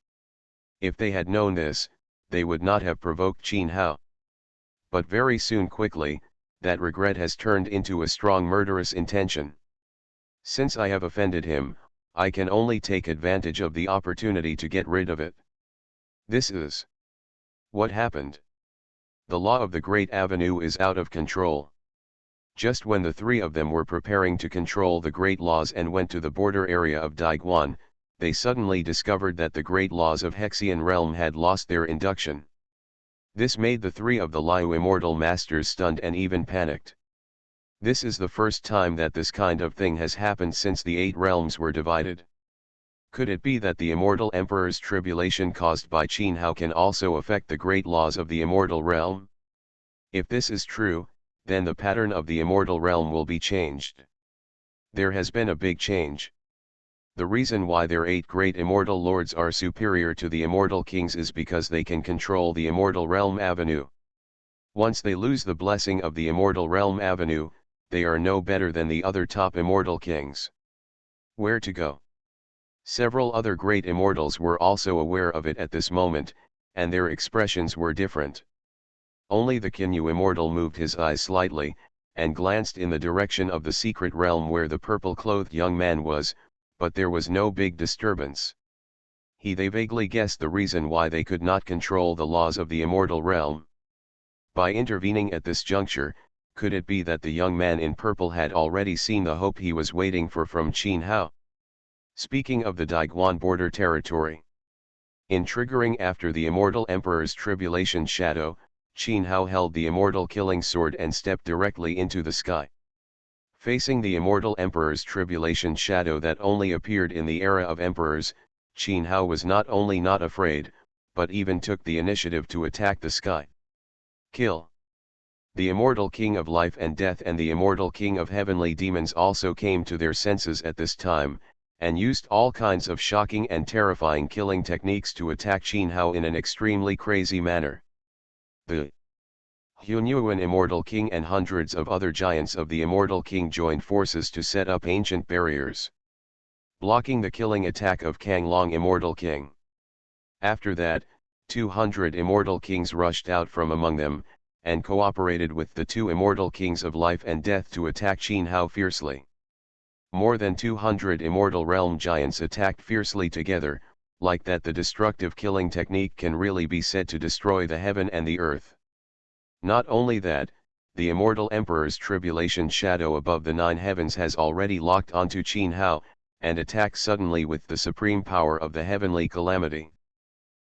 If they had known this, they would not have provoked Qin Hao. But very soon quickly, that regret has turned into a strong murderous intention. Since I have offended him, I can only take advantage of the opportunity to get rid of it. This is what happened. The law of the Great Avenue is out of control. Just when the three of them were preparing to control the great laws and went to the border area of Daiguan, they suddenly discovered that the great laws of Hexian realm had lost their induction. This made the three of the Liu immortal masters stunned and even panicked. This is the first time that this kind of thing has happened since the 8 realms were divided. Could it be that the immortal emperor's tribulation caused by Qin Hao can also affect the great laws of the immortal realm? If this is true, then the pattern of the immortal realm will be changed. There has been a big change. The reason why their 8 great immortal lords are superior to the immortal kings is because they can control the immortal realm avenue. Once they lose the blessing of the immortal realm avenue, they are no better than the other top immortal kings. Where to go? Several other great immortals were also aware of it at this moment, and their expressions were different. Only the Kinyu immortal moved his eyes slightly, and glanced in the direction of the secret realm where the purple-clothed young man was, but there was no big disturbance. They vaguely guessed the reason why they could not control the laws of the immortal realm. By intervening at this juncture, could it be that the young man in purple had already seen the hope he was waiting for from Qin Hao? Speaking of the Daiguan border territory. In triggering after the immortal emperor's tribulation shadow, Qin Hao held the immortal killing sword and stepped directly into the sky. Facing the immortal emperor's tribulation shadow that only appeared in the era of emperors, Qin Hao was not only not afraid, but even took the initiative to attack the sky. Kill. The immortal king of life and death and the immortal king of heavenly demons also came to their senses at this time, and used all kinds of shocking and terrifying killing techniques to attack Qin Hao in an extremely crazy manner. The Hunyuan immortal king and hundreds of other giants of the immortal king joined forces to set up ancient barriers, blocking the killing attack of Kanglong immortal king. After that, 200 immortal kings rushed out from among them, and cooperated with the 2 immortal kings of life and death to attack Qin Hao fiercely. More than 200 immortal realm giants attacked fiercely together, like that the destructive killing technique can really be said to destroy the heaven and the earth. Not only that, the immortal emperor's tribulation shadow above the 9 heavens has already locked onto Qin Hao, and attacked suddenly with the supreme power of the heavenly calamity.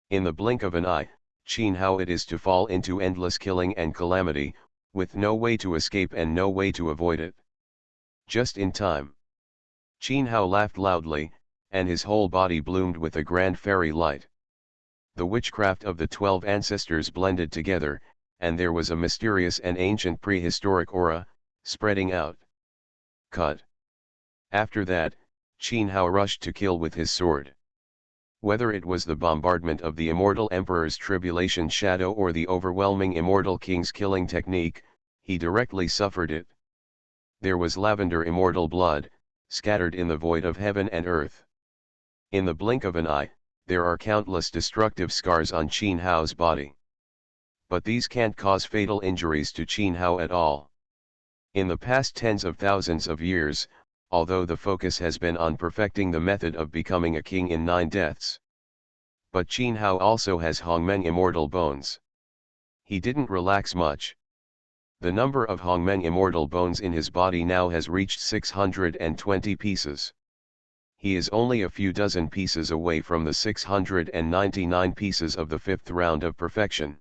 In the blink of an eye, Qin Hao it is to fall into endless killing and calamity, with no way to escape and no way to avoid it. Just in time. Qin Hao laughed loudly, and his whole body bloomed with a grand fairy light. The witchcraft of the 12 ancestors blended together, and there was a mysterious and ancient prehistoric aura, spreading out. Cut. After that, Qin Hao rushed to kill with his sword. Whether it was the bombardment of the immortal emperor's tribulation shadow or the overwhelming immortal king's killing technique, he directly suffered it. There was lavender immortal blood, scattered in the void of heaven and earth. In the blink of an eye, there are countless destructive scars on Qin Hao's body. But these can't cause fatal injuries to Qin Hao at all. In the past tens of thousands of years, although the focus has been on perfecting the method of becoming a king in 9 deaths. But Qin Hao also has Hongmeng immortal bones. He didn't relax much. The number of Hongmeng immortal bones in his body now has reached 620 pieces. He is only a few dozen pieces away from the 699 pieces of the 5th round of perfection.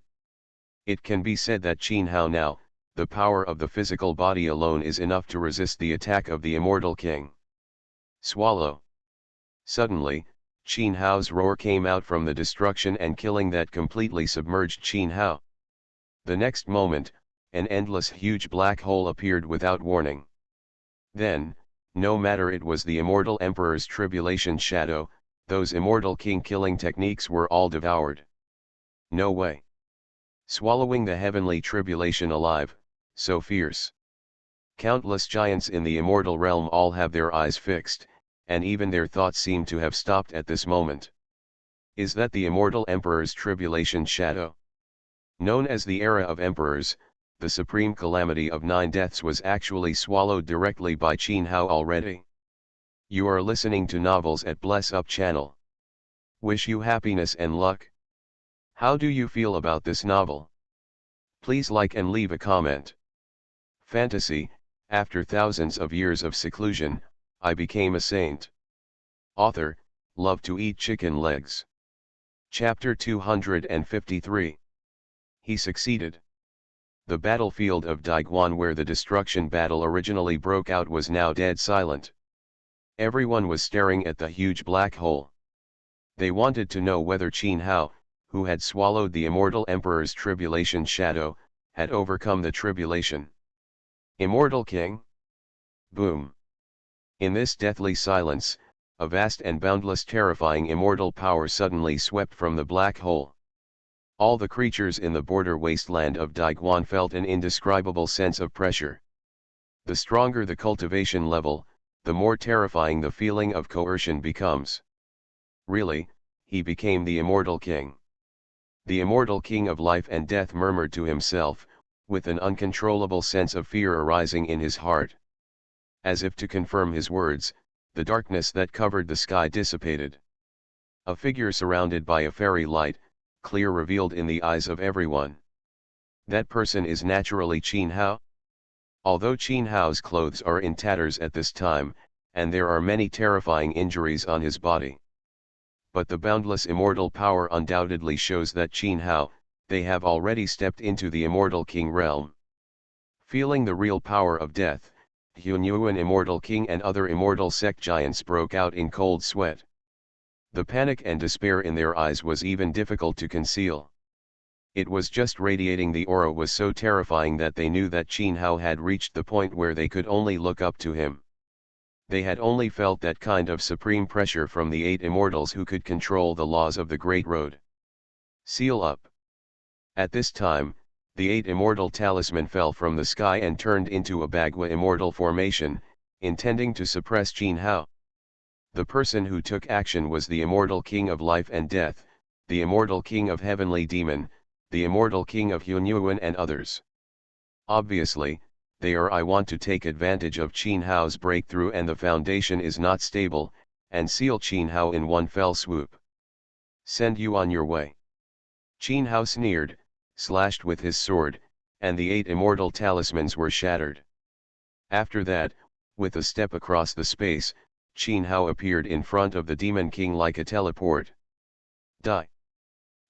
It can be said that Qin Hao now, the power of the physical body alone is enough to resist the attack of the immortal king. Swallow. Suddenly, Qin Hao's roar came out from the destruction and killing that completely submerged Qin Hao. The next moment, an endless huge black hole appeared without warning. Then, no matter it was the immortal emperor's tribulation shadow, those immortal king killing techniques were all devoured. No way. Swallowing the heavenly tribulation alive, so fierce. Countless giants in the immortal realm all have their eyes fixed, and even their thoughts seem to have stopped at this moment. Is that the immortal emperor's tribulation shadow? Known as the era of emperors, the supreme calamity of 9 deaths was actually swallowed directly by Qin Hao already. You are listening to Novels at Bless Up channel. Wish you happiness and luck. How do you feel about this novel? Please like and leave a comment. Fantasy, after thousands of years of seclusion, I became a saint. Author, love to eat chicken legs. Chapter 253. He succeeded. The battlefield of Daiguan, where the destruction battle originally broke out, was now dead silent. Everyone was staring at the huge black hole. They wanted to know whether Qin Hao, who had swallowed the immortal emperor's tribulation shadow, had overcome the tribulation. Immortal King? Boom. In this deathly silence, a vast and boundless terrifying immortal power suddenly swept from the black hole. All the creatures in the border wasteland of Daiguan felt an indescribable sense of pressure. The stronger the cultivation level, the more terrifying the feeling of coercion becomes. Really, he became the immortal king. The immortal king of life and death murmured to himself, with an uncontrollable sense of fear arising in his heart. As if to confirm his words, the darkness that covered the sky dissipated. A figure surrounded by a fairy light, clear, revealed in the eyes of everyone. That person is naturally Qin Hao. Although Qin Hao's clothes are in tatters at this time, and there are many terrifying injuries on his body. But the boundless immortal power undoubtedly shows that Qin Hao, they have already stepped into the immortal king realm. Feeling the real power of death, Hunyuan immortal king and other immortal sect giants broke out in cold sweat. The panic and despair in their eyes was even difficult to conceal. It was just radiating. The aura was so terrifying that they knew that Qin Hao had reached the point where they could only look up to him. They had only felt that kind of supreme pressure from the 8 immortals who could control the laws of the Great Road. Seal up. At this time, the 8 immortal talisman fell from the sky and turned into a Bagua immortal formation, intending to suppress Qin Hao. The person who took action was the immortal king of life and death, the immortal king of heavenly demon, the immortal king of Hunyuan and others. Obviously, I want to take advantage of Qin Hao's breakthrough, and the foundation is not stable, and seal Qin Hao in one fell swoop. Send you on your way. Qin Hao sneered, slashed with his sword, and the 8 immortal talismans were shattered. After that, with a step across the space, Qin Hao appeared in front of the Demon King like a teleport. Die.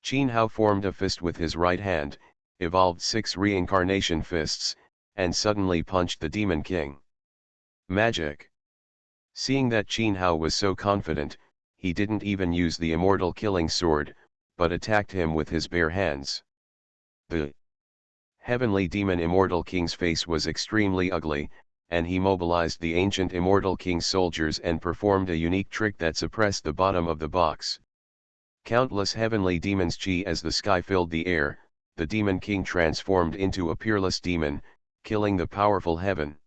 Qin Hao formed a fist with his right hand, evolved 6 reincarnation fists, and suddenly punched the Demon King. Magic. Seeing that Qin Hao was so confident, he didn't even use the immortal killing sword, but attacked him with his bare hands. The heavenly demon immortal king's face was extremely ugly, and he mobilized the ancient immortal king's soldiers and performed a unique trick that suppressed the bottom of the box. Countless heavenly demons chi as the sky filled the air, the demon king transformed into a peerless demon, killing the powerful heaven.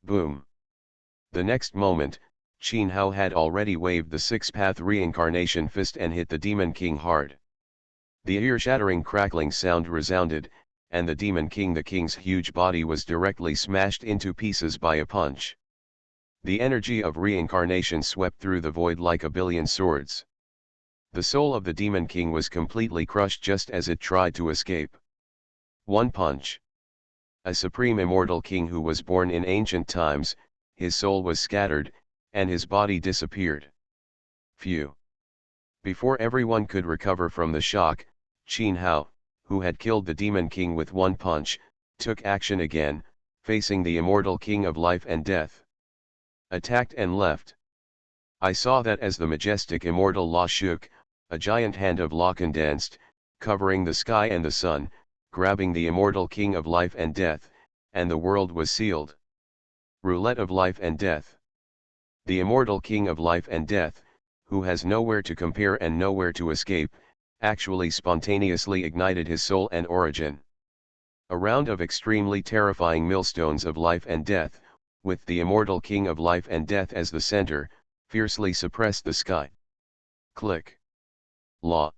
Boom. The next moment, Qin Hao had already waved the 6-path reincarnation fist and hit the demon king hard. The ear-shattering crackling sound resounded, and the demon king, the king's huge body, was directly smashed into pieces by a punch. The energy of reincarnation swept through the void like a billion swords. The soul of the demon king was completely crushed just as it tried to escape. One punch. A supreme immortal king who was born in ancient times, his soul was scattered, and his body disappeared. Phew. Before everyone could recover from the shock, Qin Hao, who had killed the demon king with one punch, took action again, facing the immortal king of life and death. Attacked and left. I saw that as the majestic immortal law shook, a giant hand of law condensed, covering the sky and the sun, grabbing the immortal king of life and death, and the world was sealed. Roulette of life and death. The immortal king of life and death, who has nowhere to compare and nowhere to escape, actually spontaneously ignited his soul and origin. A round of extremely terrifying millstones of life and death, with the immortal king of life and death as the center, fiercely suppressed the sky. Click. Law.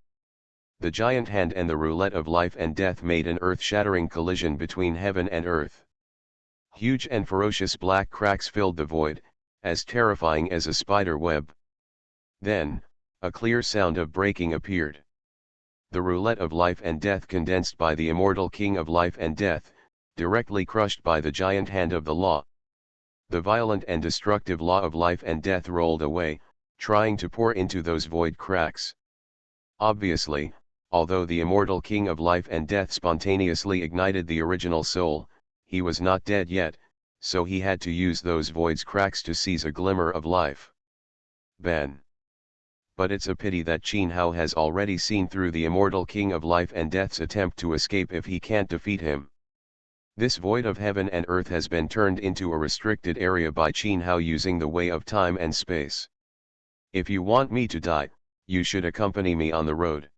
The giant hand and the roulette of life and death made an earth-shattering collision between heaven and earth. Huge and ferocious black cracks filled the void, as terrifying as a spider web. Then, a clear sound of breaking appeared. The roulette of life and death condensed by the immortal king of life and death, directly crushed by the giant hand of the law. The violent and destructive law of life and death rolled away, trying to pour into those void cracks. Obviously, although the immortal king of life and death spontaneously ignited the original soul, he was not dead yet, so he had to use those void's cracks to seize a glimmer of life. Ben. But it's a pity that Qin Hao has already seen through the immortal king of life and death's attempt to escape if he can't defeat him. This void of heaven and earth has been turned into a restricted area by Qin Hao using the way of time and space. If you want me to die, you should accompany me on the road.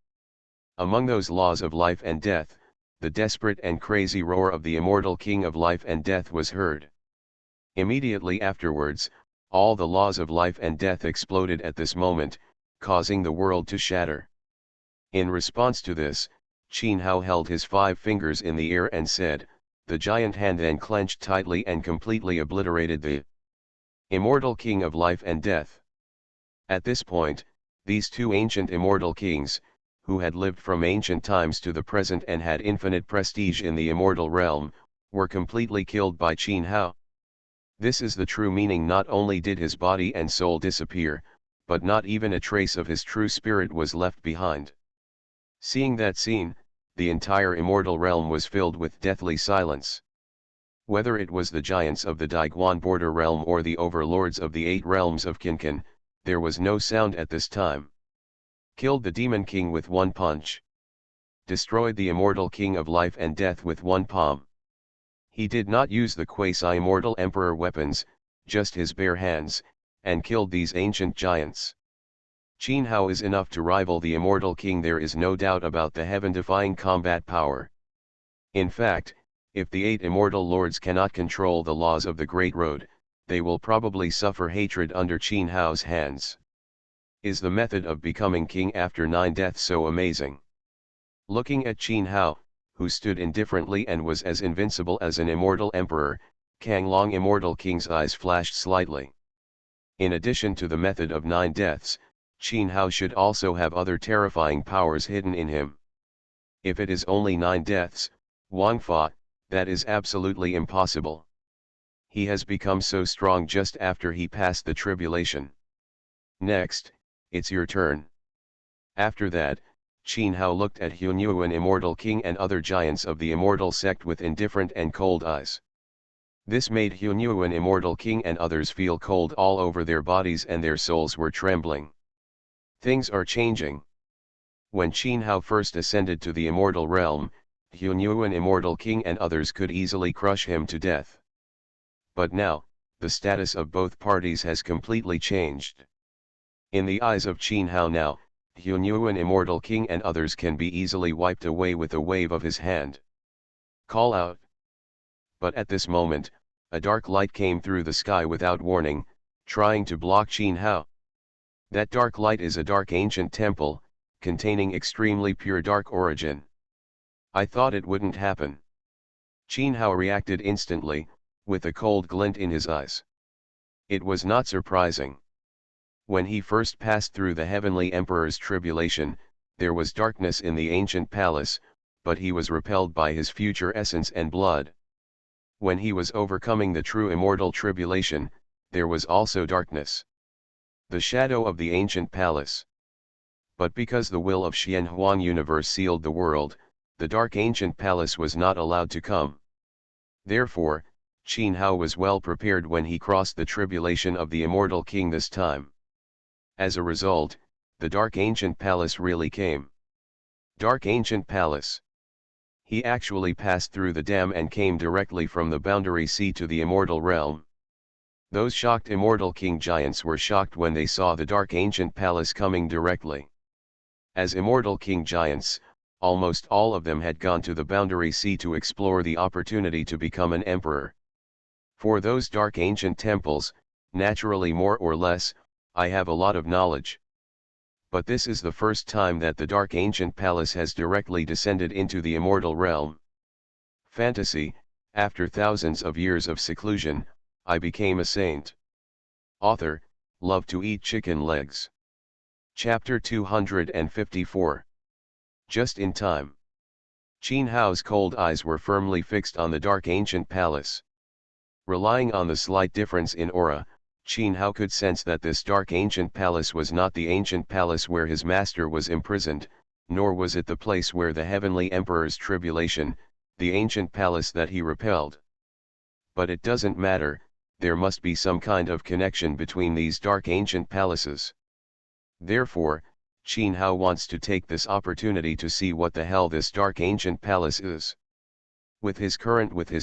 Among those laws of life and death, the desperate and crazy roar of the immortal king of life and death was heard. Immediately afterwards, all the laws of life and death exploded at this moment, causing the world to shatter. In response to this, Qin Hao held his 5 fingers in the air and said, the giant hand then clenched tightly and completely obliterated the immortal king of life and death. At this point, these 2 ancient immortal kings, who had lived from ancient times to the present and had infinite prestige in the immortal realm, were completely killed by Qin Hao. This is the true meaning. Not only did his body and soul disappear, but not even a trace of his true spirit was left behind. Seeing that scene, the entire immortal realm was filled with deathly silence. Whether it was the giants of the Daiguan border realm or the overlords of the 8 realms of Qinkan, there was no sound at this time. Killed the demon king with 1 punch. Destroyed the immortal king of life and death with 1 palm. He did not use the quasi-immortal emperor weapons, just his bare hands, and killed these ancient giants. Qin Hao is enough to rival the immortal king. There is no doubt about the heaven-defying combat power. In fact, if the 8 immortal lords cannot control the laws of the Great Road, they will probably suffer hatred under Qin Hao's hands. Is the method of becoming king after 9 deaths so amazing? Looking at Qin Hao, who stood indifferently and was as invincible as an immortal emperor, Kang Long immortal king's eyes flashed slightly. In addition to the method of 9 deaths, Qin Hao should also have other terrifying powers hidden in him. If it is only 9 deaths, Wang Fa, that is absolutely impossible. He has become so strong just after he passed the tribulation. Next, it's your turn. After that, Qin Hao looked at Hunyuan immortal king and other giants of the immortal sect with indifferent and cold eyes. This made Hunyuan immortal king and others feel cold all over their bodies and their souls were trembling. Things are changing. When Qin Hao first ascended to the immortal realm, Hunyuan immortal king and others could easily crush him to death. But now, the status of both parties has completely changed. In the eyes of Qin Hao now, Hunyuan immortal king and others can be easily wiped away with a wave of his hand. Call out. But at this moment, a dark light came through the sky without warning, trying to block Qin Hao. That dark light is a dark ancient temple, containing extremely pure dark origin. I thought it wouldn't happen. Qin Hao reacted instantly, with a cold glint in his eyes. It was not surprising. When he first passed through the heavenly emperor's tribulation, there was darkness in the ancient palace, but he was repelled by his future essence and blood. When he was overcoming the true immortal tribulation, there was also darkness. The shadow of the ancient palace. But because the will of Xian Huang universe sealed the world, the dark ancient palace was not allowed to come. Therefore, Qin Hao was well prepared when he crossed the tribulation of the immortal king this time. As a result, the dark ancient palace really came. Dark ancient palace. He actually passed through the dam and came directly from the boundary sea to the immortal realm. Those shocked immortal king giants were shocked when they saw the dark ancient palace coming directly. As immortal king giants, almost all of them had gone to the boundary sea to explore the opportunity to become an emperor. For those dark ancient temples, naturally more or less, I have a lot of knowledge. But this is the first time that the dark ancient palace has directly descended into the immortal realm. Fantasy, after thousands of years of seclusion, I became a saint. Author, love to eat chicken legs. Chapter 254. Just in time. Qin Hao's cold eyes were firmly fixed on the dark ancient palace. Relying on the slight difference in aura, Qin Hao could sense that this dark ancient palace was not the ancient palace where his master was imprisoned, nor was it the place where the heavenly emperor's tribulation, the ancient palace that he repelled. But it doesn't matter, there must be some kind of connection between these dark ancient palaces. Therefore, Qin Hao wants to take this opportunity to see what the hell this dark ancient palace is. With his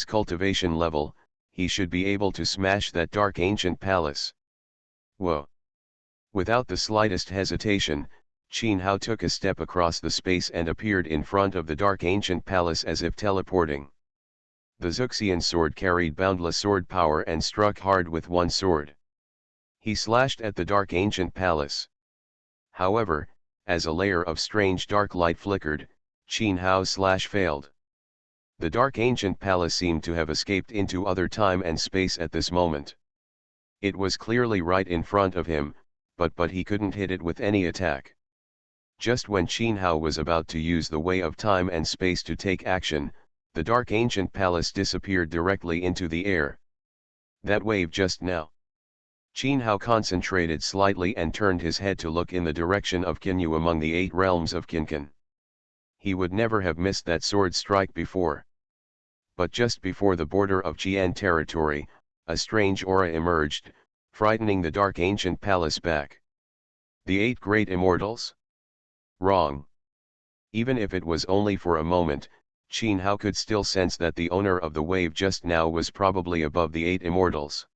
cultivation level, he should be able to smash that dark ancient palace. Whoa! Without the slightest hesitation, Qin Hao took a step across the space and appeared in front of the dark ancient palace as if teleporting. The Zuxian sword carried boundless sword power and struck hard with one sword. He slashed at the dark ancient palace. However, as a layer of strange dark light flickered, Qin Hao's slash failed. The dark ancient palace seemed to have escaped into other time and space at this moment. It was clearly right in front of him, but he couldn't hit it with any attack. Just when Qin Hao was about to use the way of time and space to take action, the dark ancient palace disappeared directly into the air. That wave just now. Qin Hao concentrated slightly and turned his head to look in the direction of Qinyu among the 8 realms of Qinkan. He would never have missed that sword strike before. But just before the border of Qian territory, a strange aura emerged, frightening the dark ancient palace back. The 8 great immortals? Wrong. Even if it was only for a moment, Qin Hao could still sense that the owner of the wave just now was probably above the 8 immortals.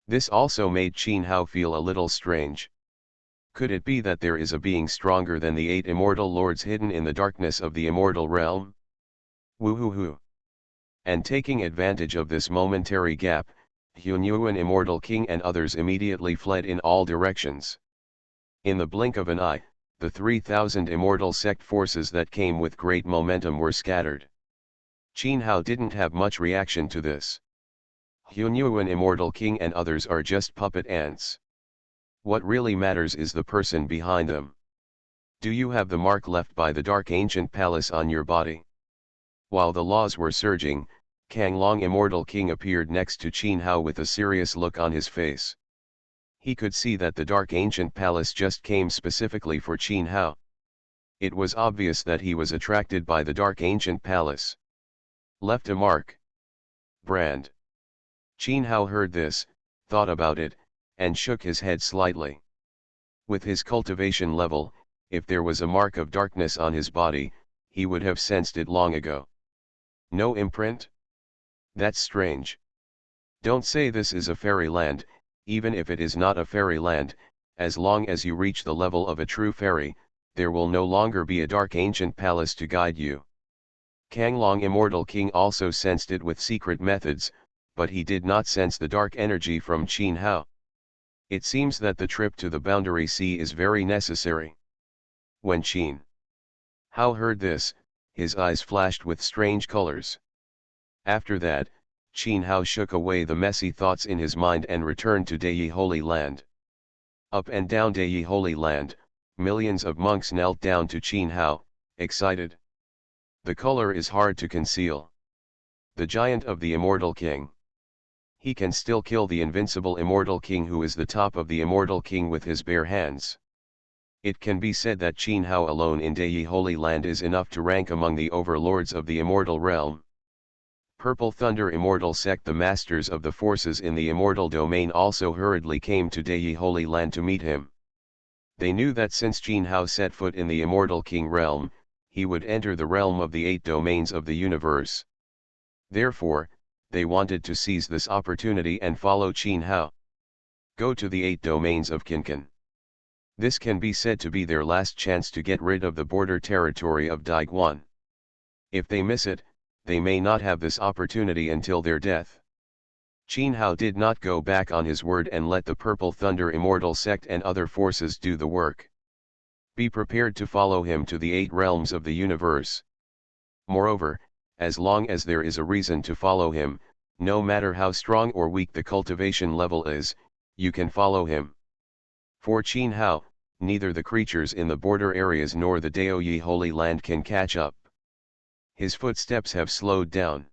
This also made Qin Hao feel a little strange. Could it be that there is a being stronger than the 8 immortal lords hidden in the darkness of the immortal realm? Woo-hoo-hoo. And taking advantage of this momentary gap, Hunyuan immortal king and others immediately fled in all directions. In the blink of an eye, the 3,000 immortal sect forces that came with great momentum were scattered. Qin Hao didn't have much reaction to this. Hunyuan immortal king and others are just puppet ants. What really matters is the person behind them. Do you have the mark left by the dark ancient palace on your body? While the laws were surging, Kang Long immortal king appeared next to Qin Hao with a serious look on his face. He could see that the dark ancient palace just came specifically for Qin Hao. It was obvious that he was attracted by the dark ancient palace. Left a mark. Brand. Qin Hao heard this, thought about it, and shook his head slightly. With his cultivation level, if there was a mark of darkness on his body, he would have sensed it long ago. No imprint? That's strange. Don't say this is a fairyland, even if it is not a fairyland, as long as you reach the level of a true fairy, there will no longer be a dark ancient palace to guide you. Kang Long immortal king also sensed it with secret methods, but he did not sense the dark energy from Qin Hao. It seems that the trip to the boundary sea is very necessary. When Qin Hao heard this, his eyes flashed with strange colors. After that, Qin Hao shook away the messy thoughts in his mind and returned to Deyi Holy Land. Up and down Deyi Holy Land, millions of monks knelt down to Qin Hao, excited. The color is hard to conceal. The giant of the immortal king. He can still kill the invincible immortal king who is the top of the immortal king with his bare hands. It can be said that Qin Hao alone in Deyi Holy Land is enough to rank among the overlords of the immortal realm. Purple Thunder immortal sect, the masters of the forces in the immortal domain, also hurriedly came to Deyi Holy Land to meet him. They knew that since Qin Hao set foot in the immortal king realm, he would enter the realm of the 8 domains of the universe. Therefore, they wanted to seize this opportunity and follow Qin Hao. Go to the 8 domains of Qinkan. This can be said to be their last chance to get rid of the border territory of Daiguan. If they miss it, they may not have this opportunity until their death. Qin Hao did not go back on his word and let the Purple Thunder immortal sect and other forces do the work. Be prepared to follow him to the 8 realms of the universe. Moreover, as long as there is a reason to follow him, no matter how strong or weak the cultivation level is, you can follow him. For Qin Hao, neither the creatures in the border areas nor the Daoyi Holy Land can catch up. His footsteps have slowed down.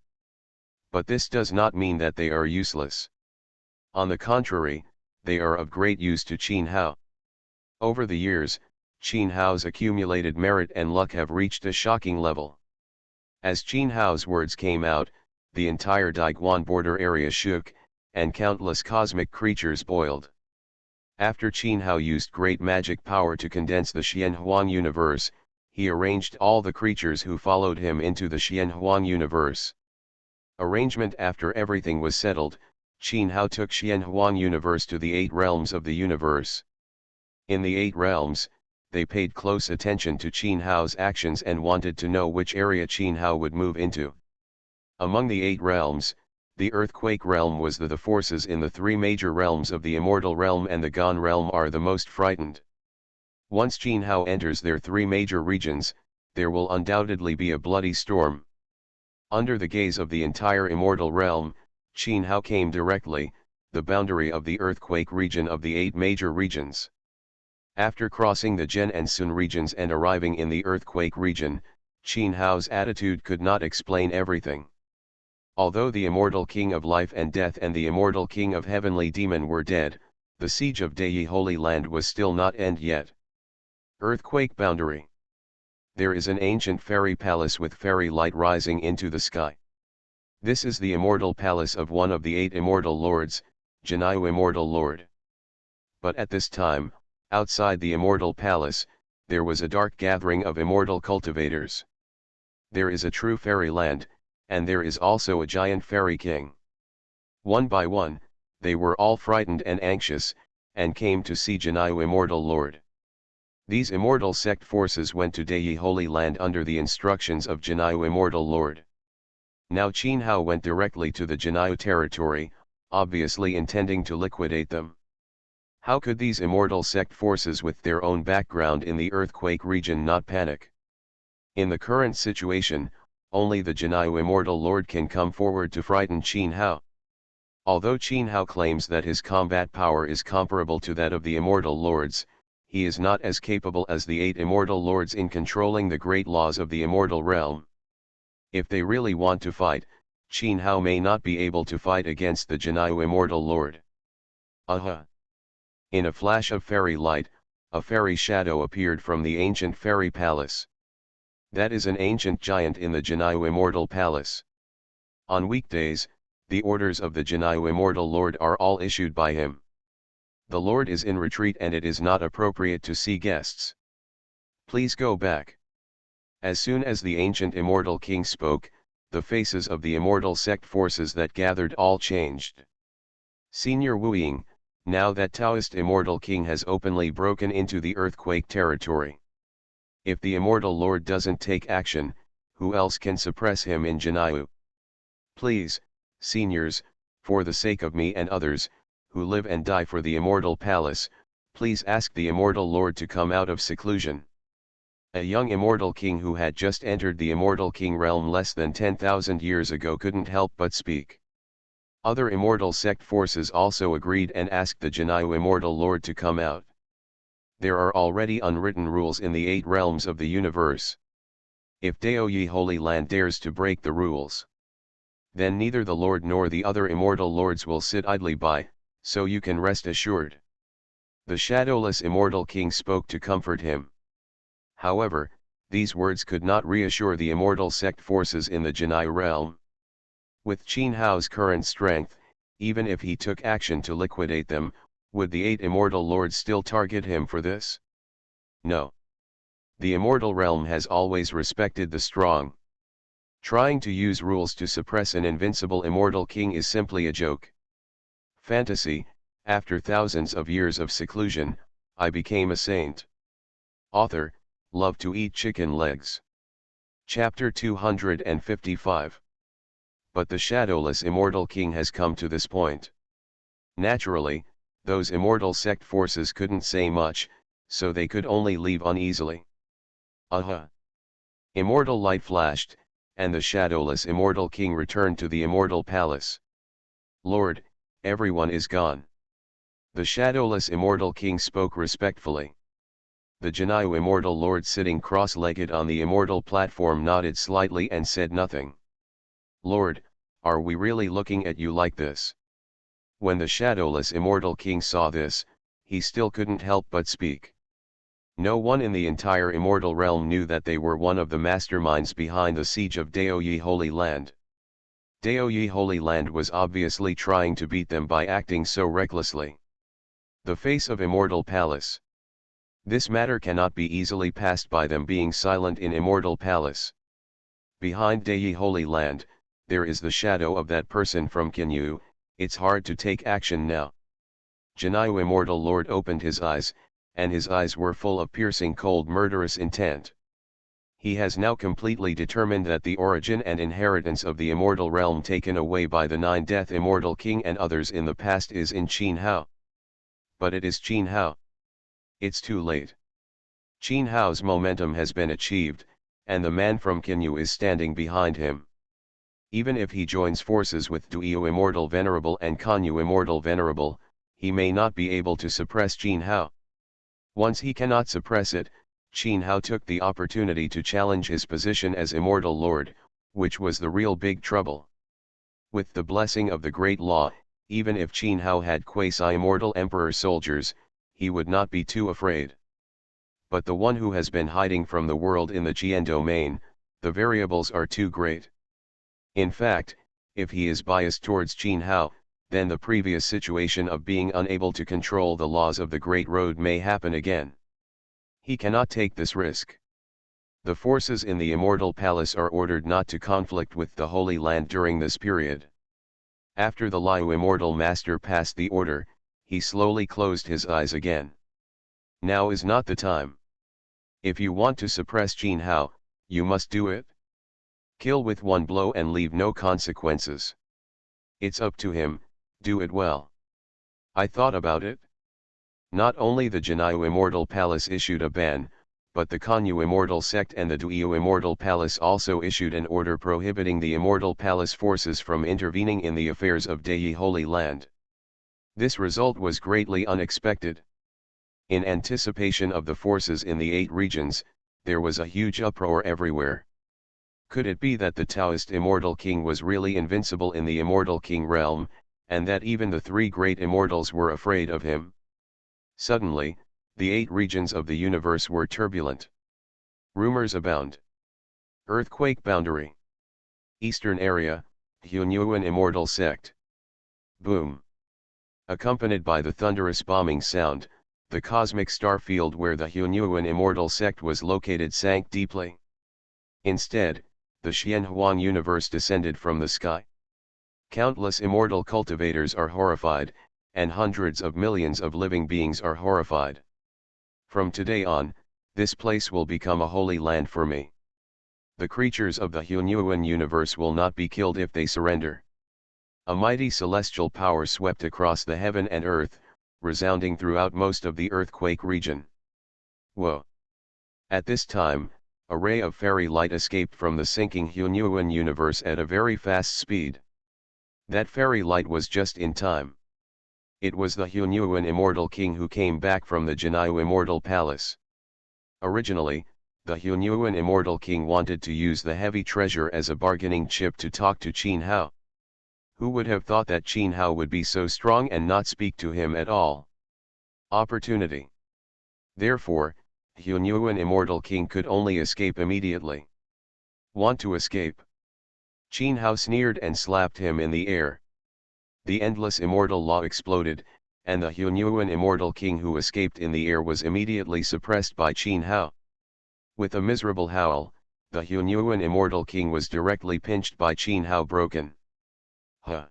But this does not mean that they are useless. On the contrary, they are of great use to Qin Hao. Over the years, Qin Hao's accumulated merit and luck have reached a shocking level. As Qin Hao's words came out, the entire Daiguan border area shook, and countless cosmic creatures boiled. After Qin Hao used great magic power to condense the Xianhuang universe, he arranged all the creatures who followed him into the Xianhuang universe. Arrangement after everything was settled, Qin Hao took Xianhuang universe to the 8 realms of the universe. In the 8 realms, they paid close attention to Qin Hao's actions and wanted to know which area Qin Hao would move into. Among the 8 realms, the earthquake realm was the forces in the 3 major realms of the immortal realm and the Gan realm are the most frightened. Once Qin Hao enters their 3 major regions, there will undoubtedly be a bloody storm. Under the gaze of the entire immortal realm, Qin Hao came directly, the boundary of the earthquake region of the 8 major regions. After crossing the Zhen and Sun regions and arriving in the earthquake region, Qin Hao's attitude could not explain everything. Although the immortal king of life and death and the immortal king of heavenly demon were dead, the siege of Dayi Holy Land was still not end yet. Earthquake boundary. There is an ancient fairy palace with fairy light rising into the sky. This is the immortal palace of one of the 8 immortal lords, Jinayu Immortal Lord. But at this time, outside the immortal palace, there was a dark gathering of immortal cultivators. There is a true fairy land, and there is also a giant fairy king. One by one, they were all frightened and anxious, and came to see Jinayu Immortal Lord. These immortal sect forces went to Dayi Holy Land under the instructions of Jinayu Immortal Lord. Now Qin Hao went directly to the Jinayu territory, obviously intending to liquidate them. How could these immortal sect forces with their own background in the earthquake region not panic? In the current situation, only the Jinayu Immortal Lord can come forward to frighten Qin Hao. Although Qin Hao claims that his combat power is comparable to that of the immortal lords, he is not as capable as the 8 immortal lords in controlling the great laws of the immortal realm. If they really want to fight, Qin Hao may not be able to fight against the Jinayu Immortal Lord. Aha! In a flash of fairy light, a fairy shadow appeared from the ancient fairy palace. That is an ancient giant in the Jinayu Immortal Palace. On weekdays, the orders of the Jinayu Immortal Lord are all issued by him. The Lord is in retreat and it is not appropriate to see guests. Please go back. As soon as the ancient immortal king spoke, the faces of the immortal sect forces that gathered all changed. Senior Wu Ying, now that Taoist immortal king has openly broken into the earthquake territory. If the immortal lord doesn't take action, who else can suppress him in Jinayu? Please, seniors, for the sake of me and others, who live and die for the immortal palace, please ask the immortal lord to come out of seclusion. A young immortal king who had just entered the immortal king realm less than 10,000 years ago couldn't help but speak. Other immortal sect forces also agreed and asked the Jinayu Immortal Lord to come out. There are already unwritten rules in the 8 realms of the universe. If Daoyi Holy Land dares to break the rules, then neither the Lord nor the other immortal lords will sit idly by, so you can rest assured. The shadowless immortal king spoke to comfort him. However, these words could not reassure the immortal sect forces in the Jinayu realm. With Qin Hao's current strength, even if he took action to liquidate them, would the 8 immortal lords still target him for this? No. The immortal realm has always respected the strong. Trying to use rules to suppress an invincible immortal king is simply a joke. Fantasy, after thousands of years of seclusion, I became a saint. Author, love to eat chicken legs. Chapter 255. But the shadowless immortal king has come to this point. Naturally, those immortal sect forces couldn't say much, so they could only leave uneasily. Aha! Immortal light flashed, and the shadowless immortal king returned to the immortal palace. Lord, everyone is gone. The shadowless immortal king spoke respectfully. The Janai immortal lord sitting cross-legged on the immortal platform nodded slightly and said nothing. Lord, are we really looking at you like this? When the shadowless immortal king saw this, he still couldn't help but speak. No one in the entire immortal realm knew that they were one of the masterminds behind the siege of Daoyi Holy Land. Daoyi Holy Land was obviously trying to beat them by acting so recklessly. The face of Immortal Palace. This matter cannot be easily passed by them being silent in Immortal Palace. Behind Daoyi Holy Land, there is the shadow of that person from Kinyu. It's hard to take action now. Janayu Immortal Lord opened his eyes, and his eyes were full of piercing cold murderous intent. He has now completely determined that the origin and inheritance of the immortal realm taken away by the Nine-Death Immortal King and others in the past is in Qin Hao. But it is Qin Hao. It's too late. Qin Hao's momentum has been achieved, and the man from Kinyu is standing behind him. Even if he joins forces with Duyu Immortal Venerable and Kanyu Immortal Venerable, he may not be able to suppress Qin Hao. Once he cannot suppress it, Qin Hao took the opportunity to challenge his position as Immortal Lord, which was the real big trouble. With the blessing of the Great Law, even if Qin Hao had quasi-immortal emperor soldiers, he would not be too afraid. But the one who has been hiding from the world in the Qian domain, the variables are too great. In fact, if he is biased towards Qin Hao, then the previous situation of being unable to control the laws of the Great Road may happen again. He cannot take this risk. The forces in the Immortal Palace are ordered not to conflict with the Holy Land during this period. After the Liu Immortal Master passed the order, he slowly closed his eyes again. Now is not the time. If you want to suppress Qin Hao, you must do it. Kill with one blow and leave no consequences. It's up to him, do it well. I thought about it. Not only the Janayu Immortal Palace issued a ban, but the Kanyu Immortal Sect and the Duyu Immortal Palace also issued an order prohibiting the Immortal Palace forces from intervening in the affairs of Daoyi Holy Land. This result was greatly unexpected. In anticipation of the forces in the 8 regions, there was a huge uproar everywhere. Could it be that the Taoist Immortal King was really invincible in the Immortal King realm, and that even the 3 great immortals were afraid of him? Suddenly, the 8 regions of the universe were turbulent. Rumors abound. Earthquake boundary. Eastern area, Hunyuan Immortal Sect. Boom. Accompanied by the thunderous bombing sound, the cosmic star field where the Hunyuan Immortal Sect was located sank deeply. Instead, the Xianhuan universe descended from the sky. Countless immortal cultivators are horrified, and hundreds of millions of living beings are horrified. From today on, this place will become a holy land for me. The creatures of the Hunyuan universe will not be killed if they surrender. A mighty celestial power swept across the heaven and earth, resounding throughout most of the earthquake region. Whoa! At this time, a ray of fairy light escaped from the sinking Hunyuan universe at a very fast speed. That fairy light was just in time. It was the Hunyuan Immortal King who came back from the Janayu Immortal Palace. Originally, the Hunyuan Immortal King wanted to use the heavy treasure as a bargaining chip to talk to Qin Hao. Who would have thought that Qin Hao would be so strong and not speak to him at all? Opportunity. Therefore, Hunyuan Immortal King could only escape immediately. Want to escape? Qin Hao sneered and slapped him in the air. The endless immortal law exploded, and the Hunyuan Immortal King who escaped in the air was immediately suppressed by Qin Hao. With a miserable howl, the Hunyuan Immortal King was directly pinched by Qin Hao broken. Huh!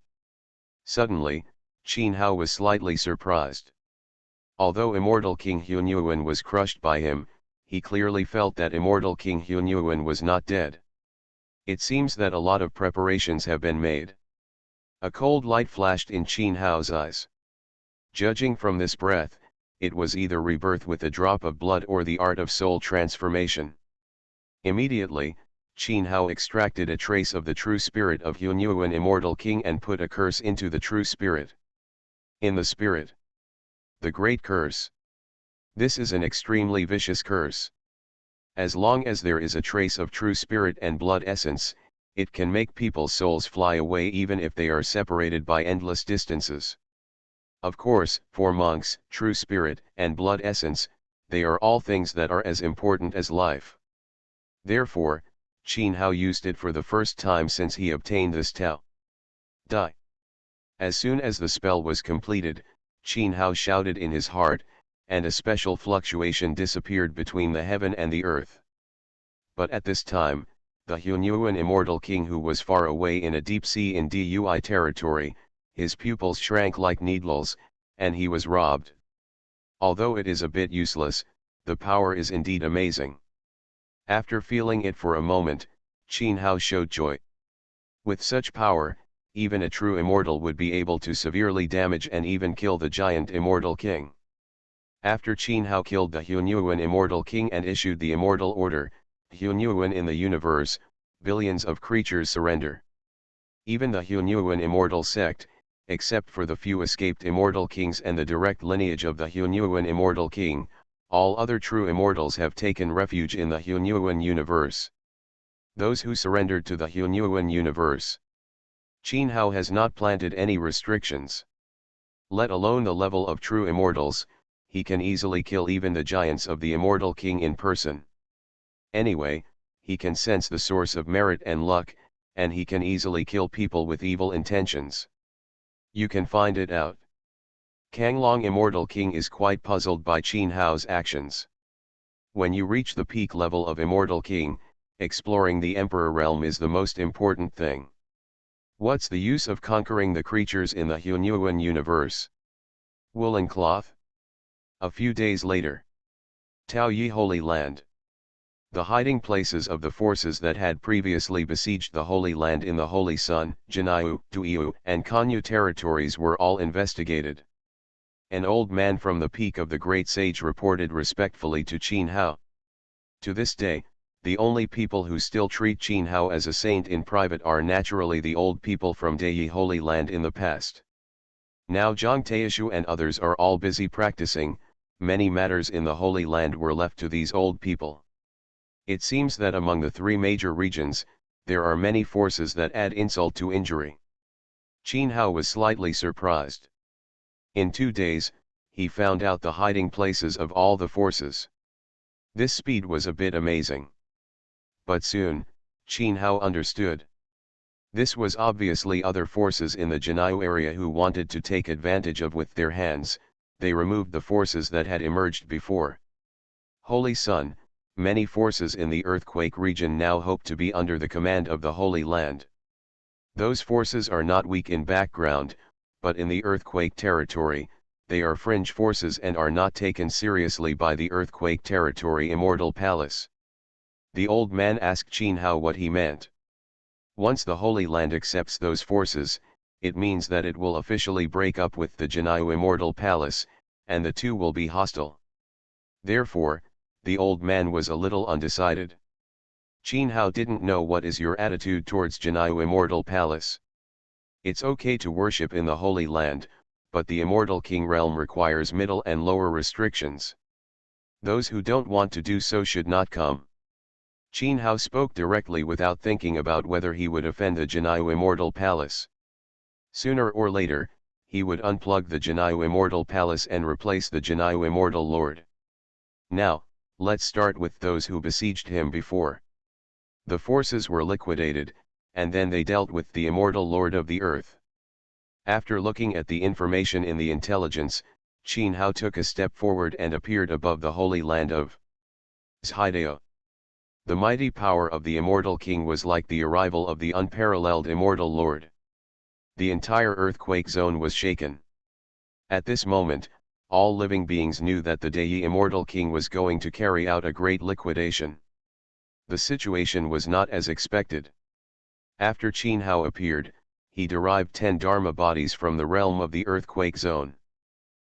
Suddenly, Qin Hao was slightly surprised. Although Immortal King Hunyuan was crushed by him, he clearly felt that Immortal King Hunyuan was not dead. It seems that a lot of preparations have been made. A cold light flashed in Qin Hao's eyes. Judging from this breath, it was either rebirth with a drop of blood or the art of soul transformation. Immediately, Qin Hao extracted a trace of the true spirit of Hunyuan Immortal King and put a curse into the true spirit. In the spirit. The great curse. This is an extremely vicious curse. As long as there is a trace of true spirit and blood essence, it can make people's souls fly away even if they are separated by endless distances. Of course, for monks, true spirit and blood essence, they are all things that are as important as life. Therefore, Qin Hao used it for the first time since he obtained this Tao Dai. As soon as the spell was completed, Qin Hao shouted in his heart, and a special fluctuation disappeared between the heaven and the earth. But at this time, the Hunyuan immortal king who was far away in a deep sea in Dui territory, his pupils shrank like needles, and he was robbed. Although it is a bit useless, the power is indeed amazing. After feeling it for a moment, Qin Hao showed joy. With such power, even a true immortal would be able to severely damage and even kill the giant immortal king. After Qin Hao killed the Hunyuan immortal king and issued the immortal order, Hunyuan in the universe, billions of creatures surrender. Even the Hunyuan immortal sect, except for the few escaped immortal kings and the direct lineage of the Hunyuan immortal king, all other true immortals have taken refuge in the Hunyuan universe. Those who surrendered to the Hunyuan universe. Qin Hao has not planted any restrictions. Let alone the level of true immortals, he can easily kill even the giants of the immortal king in person. Anyway, he can sense the source of merit and luck, and he can easily kill people with evil intentions. You can find it out. Kanglong immortal king is quite puzzled by Qin Hao's actions. When you reach the peak level of immortal king, exploring the emperor realm is the most important thing. What's the use of conquering the creatures in the Hunyuan universe? Woolen cloth? A few days later. Taoyi Holy Land. The hiding places of the forces that had previously besieged the Holy Land in the Holy Sun, Jinayu, Duiyu, and Kanyu territories were all investigated. An old man from the peak of the great sage reported respectfully to Qin Hao. To this day, the only people who still treat Qin Hao as a saint in private are naturally the old people from Deyi Holy Land in the past. Now Zhang Taishu and others are all busy practicing, many matters in the Holy Land were left to these old people. It seems that among the three major regions, there are many forces that add insult to injury. Qin Hao was slightly surprised. In 2 days, he found out the hiding places of all the forces. This speed was a bit amazing. But soon, Qin Hao understood. This was obviously other forces in the Jinayu area who wanted to take advantage of with their hands. They removed the forces that had emerged before. Holy Sun, many forces in the earthquake region now hope to be under the command of the Holy Land. Those forces are not weak in background, but in the earthquake territory, they are fringe forces and are not taken seriously by the earthquake territory Immortal Palace. The old man asked Qin Hao what he meant. Once the Holy Land accepts those forces, it means that it will officially break up with the Jinayu Immortal Palace, and the two will be hostile. Therefore, the old man was a little undecided. Qin Hao didn't know what is your attitude towards Jinayu Immortal Palace. It's okay to worship in the Holy Land, but the Immortal King realm requires middle and lower restrictions. Those who don't want to do so should not come. Qin Hao spoke directly without thinking about whether he would offend the Jinayu Immortal Palace. Sooner or later, he would unplug the Jinayu Immortal Palace and replace the Jinayu Immortal Lord. Now, let's start with those who besieged him before. The forces were liquidated, and then they dealt with the Immortal Lord of the Earth. After looking at the information in the intelligence, Qin Hao took a step forward and appeared above the Holy Land of Zhaidao. The mighty power of the Immortal King was like the arrival of the unparalleled Immortal Lord. The entire earthquake zone was shaken. At this moment, all living beings knew that the Deyi Immortal King was going to carry out a great liquidation. The situation was not as expected. After Qin Hao appeared, he derived 10 Dharma bodies from the realm of the earthquake zone.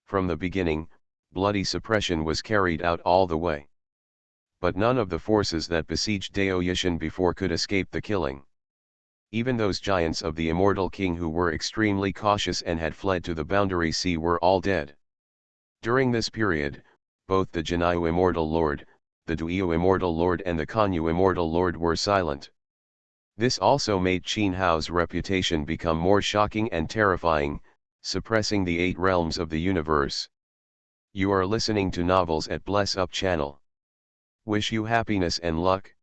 From the beginning, bloody suppression was carried out all the way. But none of the forces that besieged Dao Yishan before could escape the killing. Even those giants of the Immortal King who were extremely cautious and had fled to the Boundary Sea were all dead. During this period, both the Jinyu Immortal Lord, the Duyu Immortal Lord and the Kanyu Immortal Lord were silent. This also made Qin Hao's reputation become more shocking and terrifying, suppressing the 8 realms of the universe. You are listening to Novels at Bless Up channel. Wish you happiness and luck.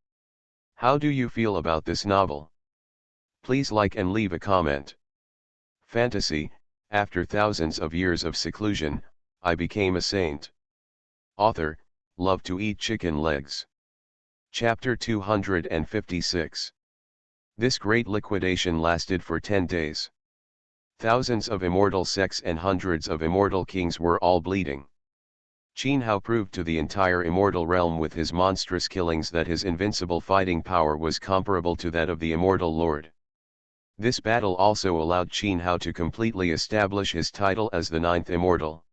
How do you feel about this novel? Please like and leave a comment. Fantasy, after thousands of years of seclusion, I became a saint. Author, love to eat chicken legs. Chapter 256. This great liquidation lasted for 10 days. Thousands of immortal sects and hundreds of immortal kings were all bleeding. Qin Hao proved to the entire immortal realm with his monstrous killings that his invincible fighting power was comparable to that of the immortal lord. This battle also allowed Qin Hao to completely establish his title as the 9th immortal.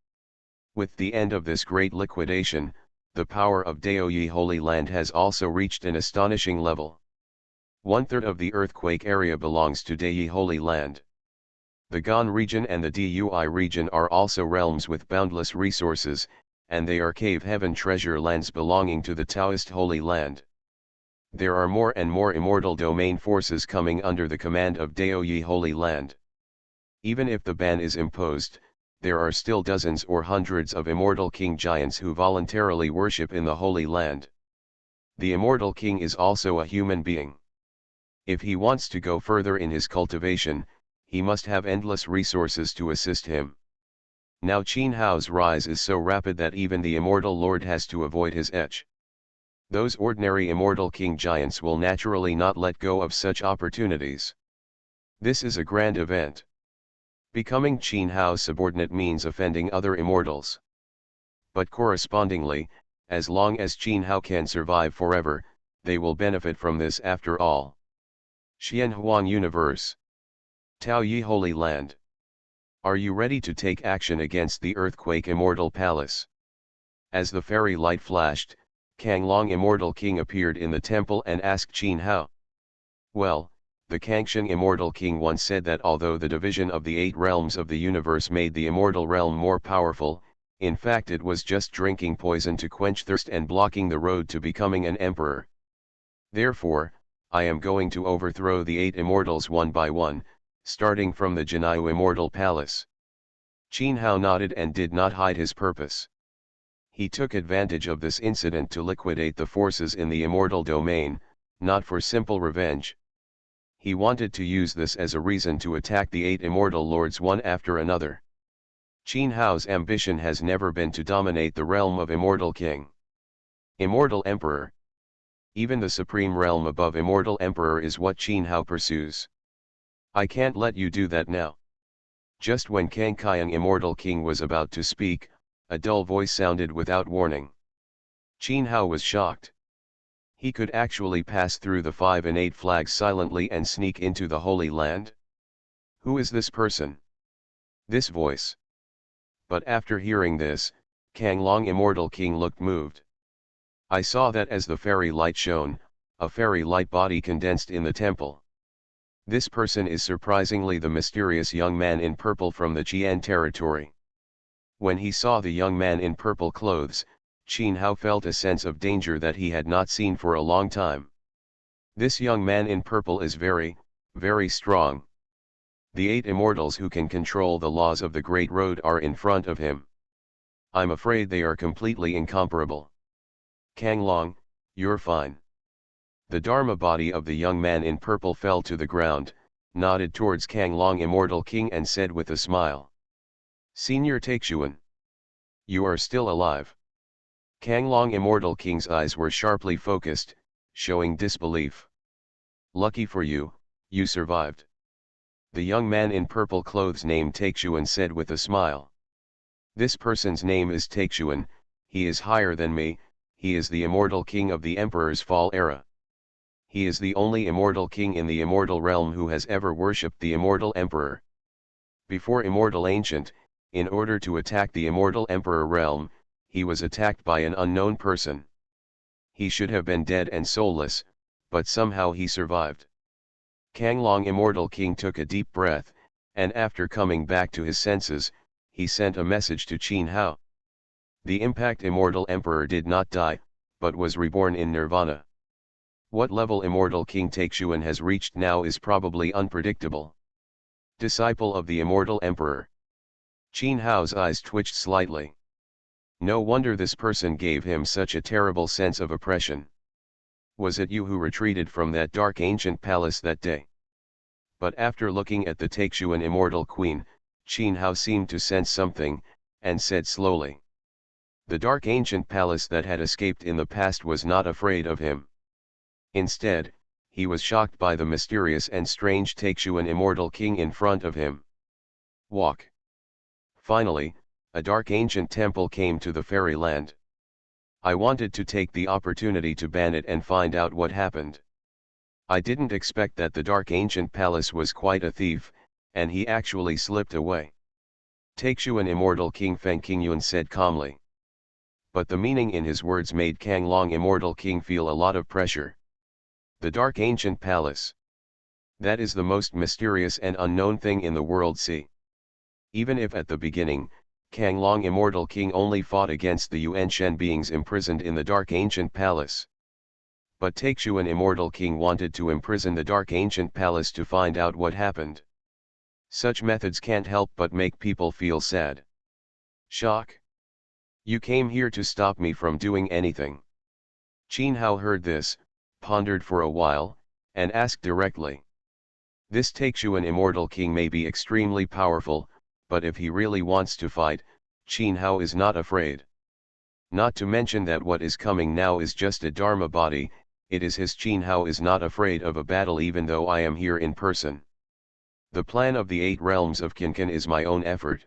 With the end of this great liquidation, the power of Daoyi Holy Land has also reached an astonishing level. 1/3 of the earthquake area belongs to Daoyi Holy Land. The Gan region and the Dui region are also realms with boundless resources, and they are cave heaven treasure lands belonging to the Taoist Holy Land. There are more and more immortal domain forces coming under the command of Daoyi Holy Land. Even if the ban is imposed, there are still dozens or hundreds of immortal king giants who voluntarily worship in the Holy Land. The immortal king is also a human being. If he wants to go further in his cultivation, he must have endless resources to assist him. Now Qin Hao's rise is so rapid that even the immortal lord has to avoid his edge. Those ordinary immortal king giants will naturally not let go of such opportunities. This is a grand event. Becoming Qin Hao's subordinate means offending other immortals. But correspondingly, as long as Qin Hao can survive forever, they will benefit from this after all. Xianhuang Universe. Taoyi Holy Land. Are you ready to take action against the Earthquake Immortal Palace? As the fairy light flashed, Kanglong Immortal King appeared in the temple and asked Qin Hao. Well, the Kangsheng Immortal King once said that although the division of the 8 realms of the universe made the immortal realm more powerful, in fact it was just drinking poison to quench thirst and blocking the road to becoming an emperor. Therefore, I am going to overthrow the 8 immortals one by one, starting from the Jinyu Immortal Palace. Qin Hao nodded and did not hide his purpose. He took advantage of this incident to liquidate the forces in the immortal domain, not for simple revenge. He wanted to use this as a reason to attack the 8 immortal lords one after another. Qin Hao's ambition has never been to dominate the realm of immortal king. Immortal emperor. Even the supreme realm above immortal emperor is what Qin Hao pursues. I can't let you do that now. Just when Kangkyang Immortal King was about to speak, a dull voice sounded without warning. Qin Hao was shocked. He could actually pass through the 5 and 8 flags silently and sneak into the Holy Land. Who is this person? This voice. But after hearing this, Kanglong Immortal King looked moved. I saw that as the fairy light shone, a fairy light body condensed in the temple. This person is surprisingly the mysterious young man in purple from the Qian territory. When he saw the young man in purple clothes, Qin Hao felt a sense of danger that he had not seen for a long time. This young man in purple is very, very strong. The 8 immortals who can control the laws of the Great Road are in front of him. I'm afraid they are completely incomparable. Kanglong, you're fine. The Dharma body of the young man in purple fell to the ground, nodded towards Kanglong Immortal King and said with a smile. Senior Taixuan. You are still alive. Kanglong Immortal King's eyes were sharply focused, showing disbelief. Lucky for you, you survived. The young man in purple clothes named Taixuan said with a smile. This person's name is Taixuan, he is higher than me, he is the Immortal King of the Emperor's Fall era. He is the only immortal king in the immortal realm who has ever worshipped the immortal emperor. Before Immortal Ancient, in order to attack the immortal emperor realm, he was attacked by an unknown person. He should have been dead and soulless, but somehow he survived. Kanglong Immortal King took a deep breath, and after coming back to his senses, he sent a message to Qin Hao. The impact immortal emperor did not die, but was reborn in nirvana. What level immortal King Taixuan has reached now is probably unpredictable. Disciple of the immortal emperor. Qin Hao's eyes twitched slightly. No wonder this person gave him such a terrible sense of oppression. Was it you who retreated from that dark ancient palace that day? But after looking at the Taixuan immortal queen, Qin Hao seemed to sense something, and said slowly. The dark ancient palace that had escaped in the past was not afraid of him. Instead, he was shocked by the mysterious and strange Taixuan immortal king in front of him. Walk. Finally, a dark ancient temple came to the fairyland. I wanted to take the opportunity to ban it and find out what happened. I didn't expect that the dark ancient palace was quite a thief, and he actually slipped away. Taixuan immortal King Feng Qingyun said calmly. But the meaning in his words made Kang Long immortal king feel a lot of pressure. The dark ancient palace. That is the most mysterious and unknown thing in the world. See. Even if at the beginning, Kang Long immortal king only fought against the Yuan Shen beings imprisoned in the dark ancient palace. But Taixuan immortal king wanted to imprison the dark ancient palace to find out what happened. Such methods can't help but make people feel sad. Shock. You came here to stop me from doing anything. Qin Hao heard this, pondered for a while, and asked directly. This Taixuan immortal king may be extremely powerful, but if he really wants to fight, Qin Hao is not afraid. Not to mention that what is coming now is just a Dharma body, it is his. Qin Hao is not afraid of a battle even though I am here in person. The plan of the 8 realms of Qinkan is my own effort.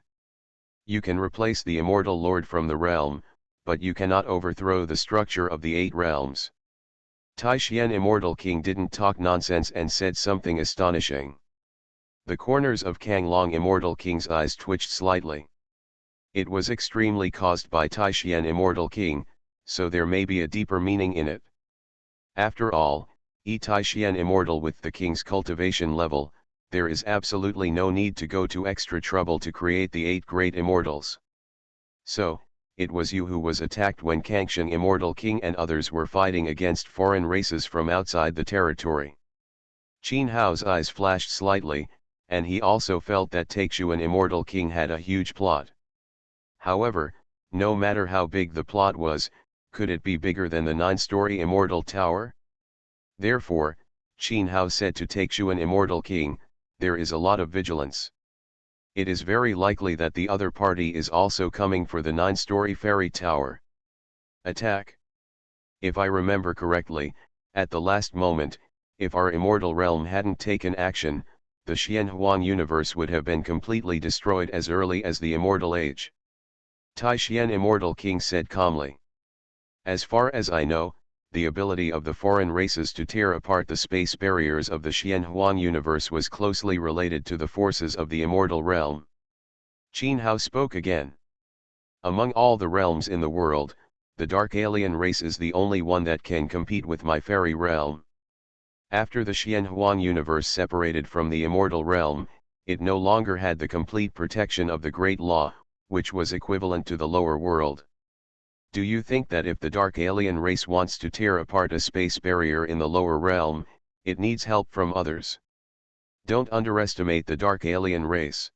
You can replace the immortal lord from the realm, but you cannot overthrow the structure of the 8 realms. Taixuan immortal king didn't talk nonsense and said something astonishing. The corners of Kang Long immortal king's eyes twitched slightly. It was extremely caused by Taixuan immortal king, so there may be a deeper meaning in it. After all, Taixuan immortal with the king's cultivation level, there is absolutely no need to go to extra trouble to create the 8 great immortals. So, it was you who was attacked when Kangsheng immortal king and others were fighting against foreign races from outside the territory. Qin Hao's eyes flashed slightly, and he also felt that Taixuan immortal king had a huge plot. However, no matter how big the plot was, could it be bigger than the 9-story immortal tower? Therefore, Qin Hao said to Taixuan immortal king, there is a lot of vigilance. It is very likely that the other party is also coming for the 9-story fairy tower. Attack. If I remember correctly, at the last moment, if our immortal realm hadn't taken action, the Xianhuang universe would have been completely destroyed as early as the immortal age. Taixuan immortal king said calmly. As far as I know, the ability of the foreign races to tear apart the space barriers of the Xianhuang universe was closely related to the forces of the immortal realm. Qin Hao spoke again. Among all the realms in the world, the dark alien race is the only one that can compete with my fairy realm. After the Xianhuang universe separated from the immortal realm, it no longer had the complete protection of the Great Law, which was equivalent to the lower world. Do you think that if the dark alien race wants to tear apart a space barrier in the lower realm, it needs help from others? Don't underestimate the dark alien race.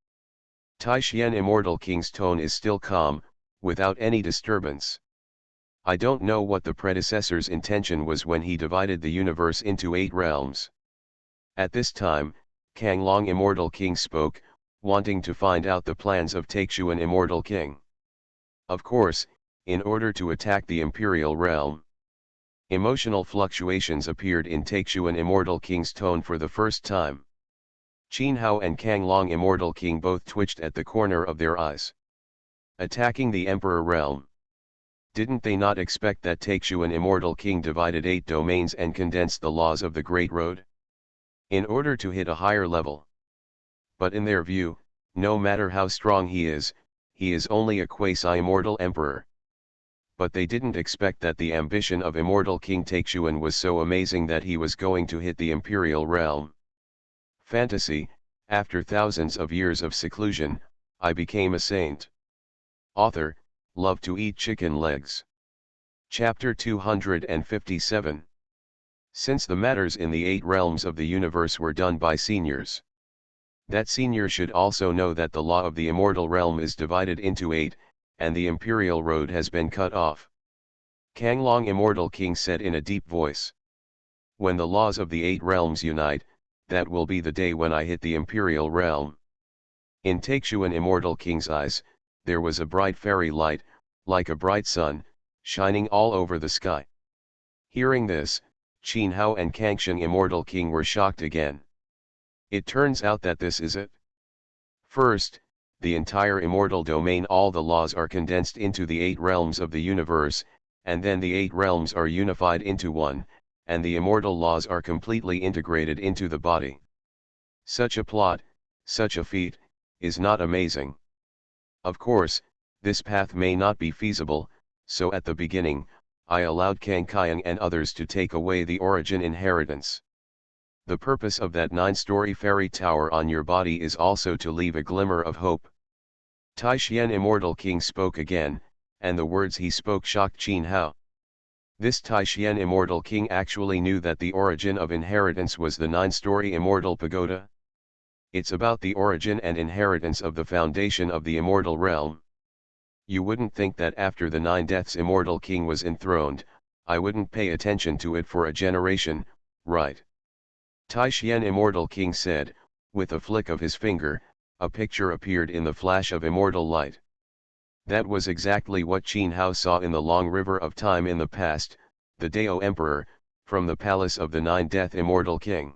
Taixuan immortal king's tone is still calm, without any disturbance. I don't know what the predecessor's intention was when he divided the universe into 8 realms. At this time, Kang Long immortal king spoke, wanting to find out the plans of Taixuan immortal king. Of course, in order to attack the imperial realm. Emotional fluctuations appeared in Taixuan immortal king's tone for the first time. Qin Hao and Kang Long immortal king both twitched at the corner of their eyes. Attacking the emperor realm. Didn't they not expect that Taixuan immortal king divided 8 domains and condensed the laws of the Great Road? In order to hit a higher level. But in their view, no matter how strong he is only a quasi-immortal emperor. But they didn't expect that the ambition of immortal King Taixuan was so amazing that he was going to hit the imperial realm. Fantasy, after thousands of years of seclusion, I became a saint. Author, love to eat chicken legs. Chapter 257. Since the matters in the 8 realms of the universe were done by seniors, that senior should also know that the law of the immortal realm is divided into 8, and the imperial road has been cut off. Kang Long Immortal King said in a deep voice. When the laws of the 8 realms unite, that will be the day when I hit the imperial realm. In Taixuan Immortal King's eyes, there was a bright fairy light, like a bright sun, shining all over the sky. Hearing this, Qin Hao and Kangsheng Immortal King were shocked again. It turns out that this is it. First, the entire immortal domain, all the laws are condensed into the 8 realms of the universe, and then the 8 realms are unified into one, and the immortal laws are completely integrated into the body. Such a plot, such a feat, is not amazing. Of course, this path may not be feasible, so at the beginning, I allowed Kang Kyang and others to take away the origin inheritance. The purpose of that 9-story fairy tower on your body is also to leave a glimmer of hope. Taixuan Immortal King spoke again, and the words he spoke shocked Qin Hao. This Taixuan Immortal King actually knew that the origin of inheritance was the 9-story immortal pagoda. It's about the origin and inheritance of the foundation of the immortal realm. You wouldn't think that after the 9 deaths Immortal King was enthroned, I wouldn't pay attention to it for a generation, right? Taixuan Immortal King said, with a flick of his finger, a picture appeared in the flash of immortal light. That was exactly what Qin Hao saw in the long river of time in the past, the Dao Emperor, from the palace of the 9-death Immortal King.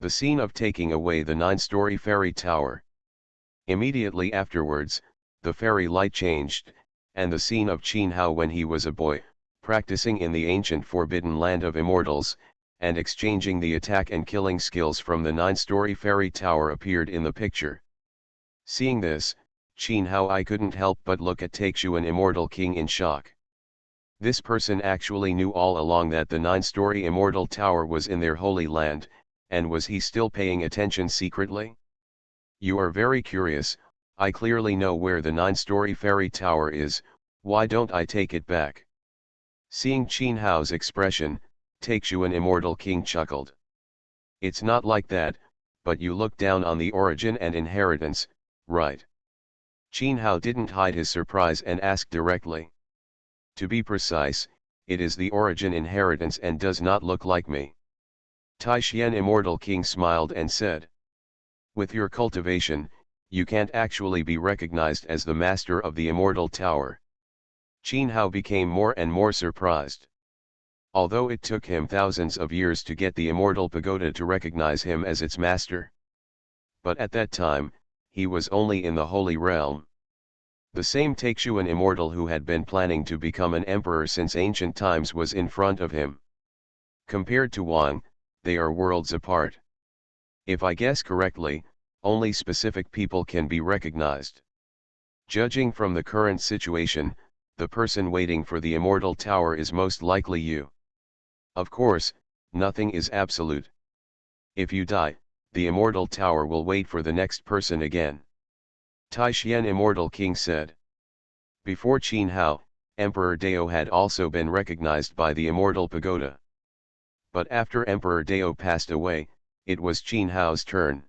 The scene of taking away the 9-story fairy tower. Immediately afterwards, the fairy light changed, and the scene of Qin Hao when he was a boy, practicing in the ancient forbidden land of immortals, and exchanging the attack and killing skills from the 9-story fairy tower appeared in the picture. Seeing this, Qin Hao I couldn't help but look at Taixuan Immortal King in shock. This person actually knew all along that the 9-story immortal tower was in their holy land, and was he still paying attention secretly? You are very curious, I clearly know where the 9-story fairy tower is, why don't I take it back? Seeing Qin Hao's expression, Taixuan Immortal King chuckled. It's not like that, but you look down on the origin and inheritance, right? Qin Hao didn't hide his surprise and asked directly. To be precise, it is the origin inheritance and does not look like me. Taixuan Immortal King smiled and said. With your cultivation, you can't actually be recognized as the master of the immortal tower. Qin Hao became more and more surprised. Although it took him thousands of years to get the immortal pagoda to recognize him as its master. But at that time, he was only in the holy realm. The same Taixuan immortal who had been planning to become an emperor since ancient times was in front of him. Compared to Wang, they are worlds apart. If I guess correctly, only specific people can be recognized. Judging from the current situation, the person waiting for the immortal tower is most likely you. Of course, nothing is absolute. If you die, the immortal tower will wait for the next person again. Taixuan Immortal King said. Before Qin Hao, Emperor Dao had also been recognized by the immortal pagoda. But after Emperor Dao passed away, it was Qin Hao's turn.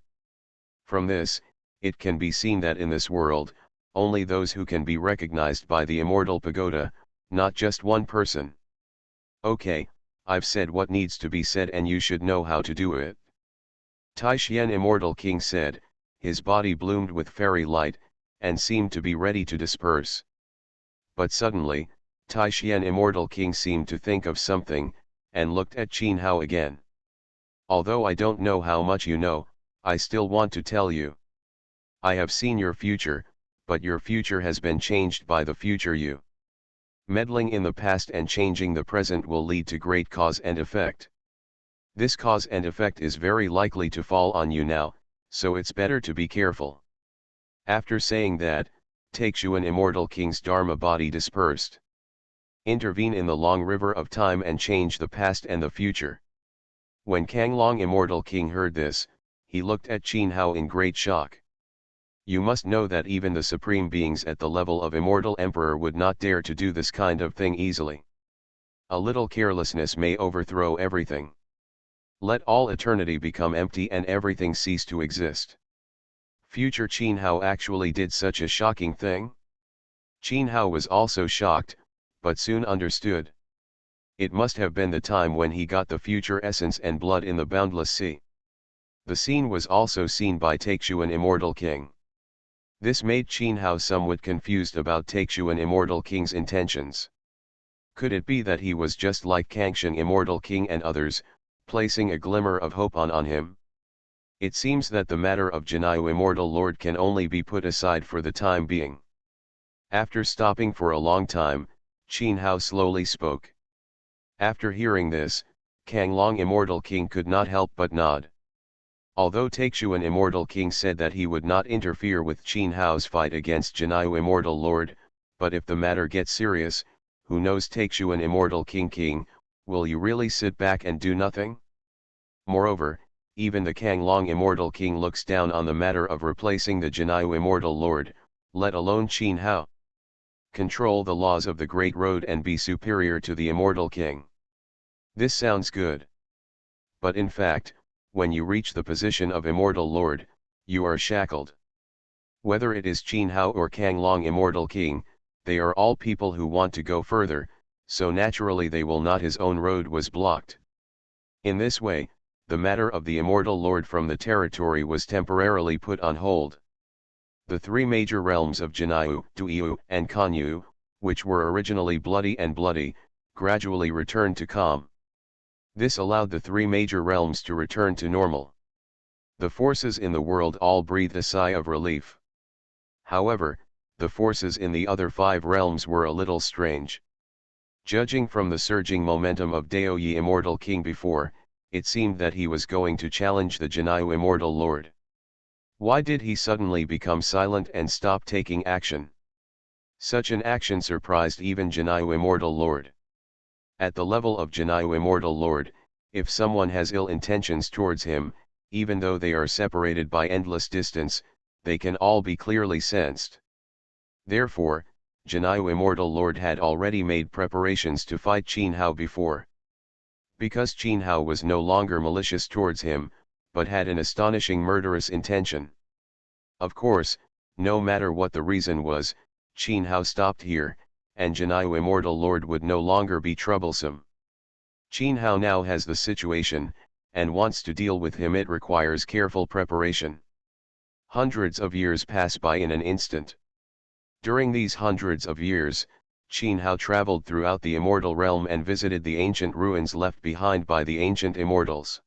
From this, it can be seen that in this world, only those who can be recognized by the immortal pagoda, not just one person. Okay, I've said what needs to be said and you should know how to do it. Taixuan Immortal King said, his body bloomed with fairy light, and seemed to be ready to disperse. But suddenly, Taixuan Immortal King seemed to think of something, and looked at Qin Hao again. Although I don't know how much you know, I still want to tell you. I have seen your future, but your future has been changed by the future you. Meddling in the past and changing the present will lead to great cause and effect. This cause and effect is very likely to fall on you now, so it's better to be careful. After saying that, Taixuan Immortal King's Dharma body dispersed. Intervene in the long river of time and change the past and the future. When Kang Long Immortal King heard this, he looked at Qin Hao in great shock. You must know that even the supreme beings at the level of immortal emperor would not dare to do this kind of thing easily. A little carelessness may overthrow everything. Let all eternity become empty and everything cease to exist. Future Qin Hao actually did such a shocking thing? Qin Hao was also shocked, but soon understood. It must have been the time when he got the future essence and blood in the boundless sea. The scene was also seen by Taixuan Immortal King. This made Qin Hao somewhat confused about Taixuan Immortal King's intentions. Could it be that he was just like Kangxian Immortal King and others, placing a glimmer of hope on him? It seems that the matter of Jinyu Immortal Lord can only be put aside for the time being. After stopping for a long time, Qin Hao slowly spoke. After hearing this, Kanglong Immortal King could not help but nod. Although Taixuan Immortal King said that he would not interfere with Qin Hao's fight against Jinyu Immortal Lord, but if the matter gets serious, who knows Taixuan Immortal King, will you really sit back and do nothing? Moreover, even the Kanglong Immortal King looks down on the matter of replacing the Jinyu Immortal Lord, let alone Qin Hao. Control the laws of the Great Road and be superior to the Immortal King. This sounds good. But in fact, when you reach the position of Immortal Lord, you are shackled. Whether it is Qin Hao or Kanglong Immortal King, they are all people who want to go further, so naturally they will not. His own road was blocked. In this way, the matter of the Immortal Lord from the territory was temporarily put on hold. The three major realms of Jinyu, Duyu, and Kanyu, which were originally bloody, gradually returned to calm. This allowed the three major realms to return to normal. The forces in the world all breathed a sigh of relief. However, the forces in the other five realms were a little strange. Judging from the surging momentum of Daoyi Immortal King before, it seemed that he was going to challenge the Jinyu Immortal Lord. Why did he suddenly become silent and stop taking action? Such an action surprised even Jinyu Immortal Lord. At the level of Jinyu Immortal Lord, if someone has ill intentions towards him, even though they are separated by endless distance, they can all be clearly sensed. Therefore, Jinyu Immortal Lord had already made preparations to fight Qin Hao before. Because Qin Hao was no longer malicious towards him, but had an astonishing murderous intention. Of course, no matter what the reason was, Qin Hao stopped here, and Jinyu Immortal Lord would no longer be troublesome. Qin Hao now has the situation, and wants to deal with him. It requires careful preparation. Hundreds of years pass by in an instant. During these hundreds of years, Qin Hao traveled throughout the immortal realm and visited the ancient ruins left behind by the ancient immortals.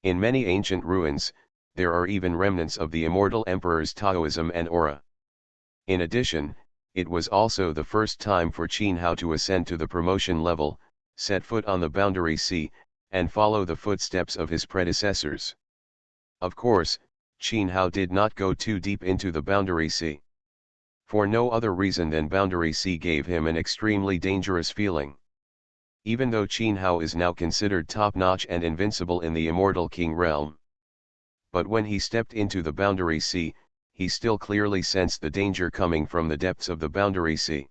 In many ancient ruins, there are even remnants of the immortal emperor's Taoism and aura. In addition, it was also the first time for Qin Hao to ascend to the promotion level, set foot on the boundary sea, and follow the footsteps of his predecessors. Of course, Qin Hao did not go too deep into the boundary sea. For no other reason than boundary sea gave him an extremely dangerous feeling. Even though Qin Hao is now considered top-notch and invincible in the Immortal King realm. But when he stepped into the boundary sea, he still clearly sensed the danger coming from the depths of the boundary sea.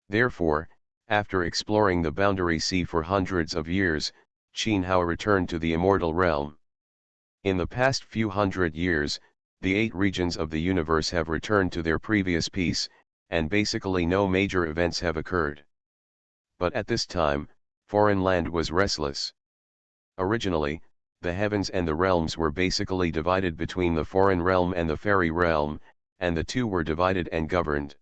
Therefore, after exploring the boundary sea for hundreds of years, Qin Hao returned to the immortal realm. In the past few hundred years, the 8 regions of the universe have returned to their previous peace, and basically no major events have occurred. But at this time, foreign land was restless. Originally, the heavens and the realms were basically divided between the foreign realm and the fairy realm, and the two were divided and governed.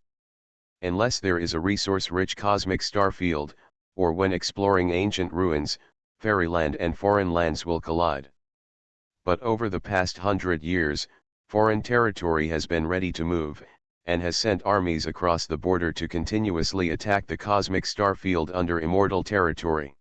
Unless there is a resource-rich cosmic star field, or when exploring ancient ruins, fairyland and foreign lands will collide. But over the past 100 years, foreign territory has been ready to move, and has sent armies across the border to continuously attack the cosmic star field under immortal territory.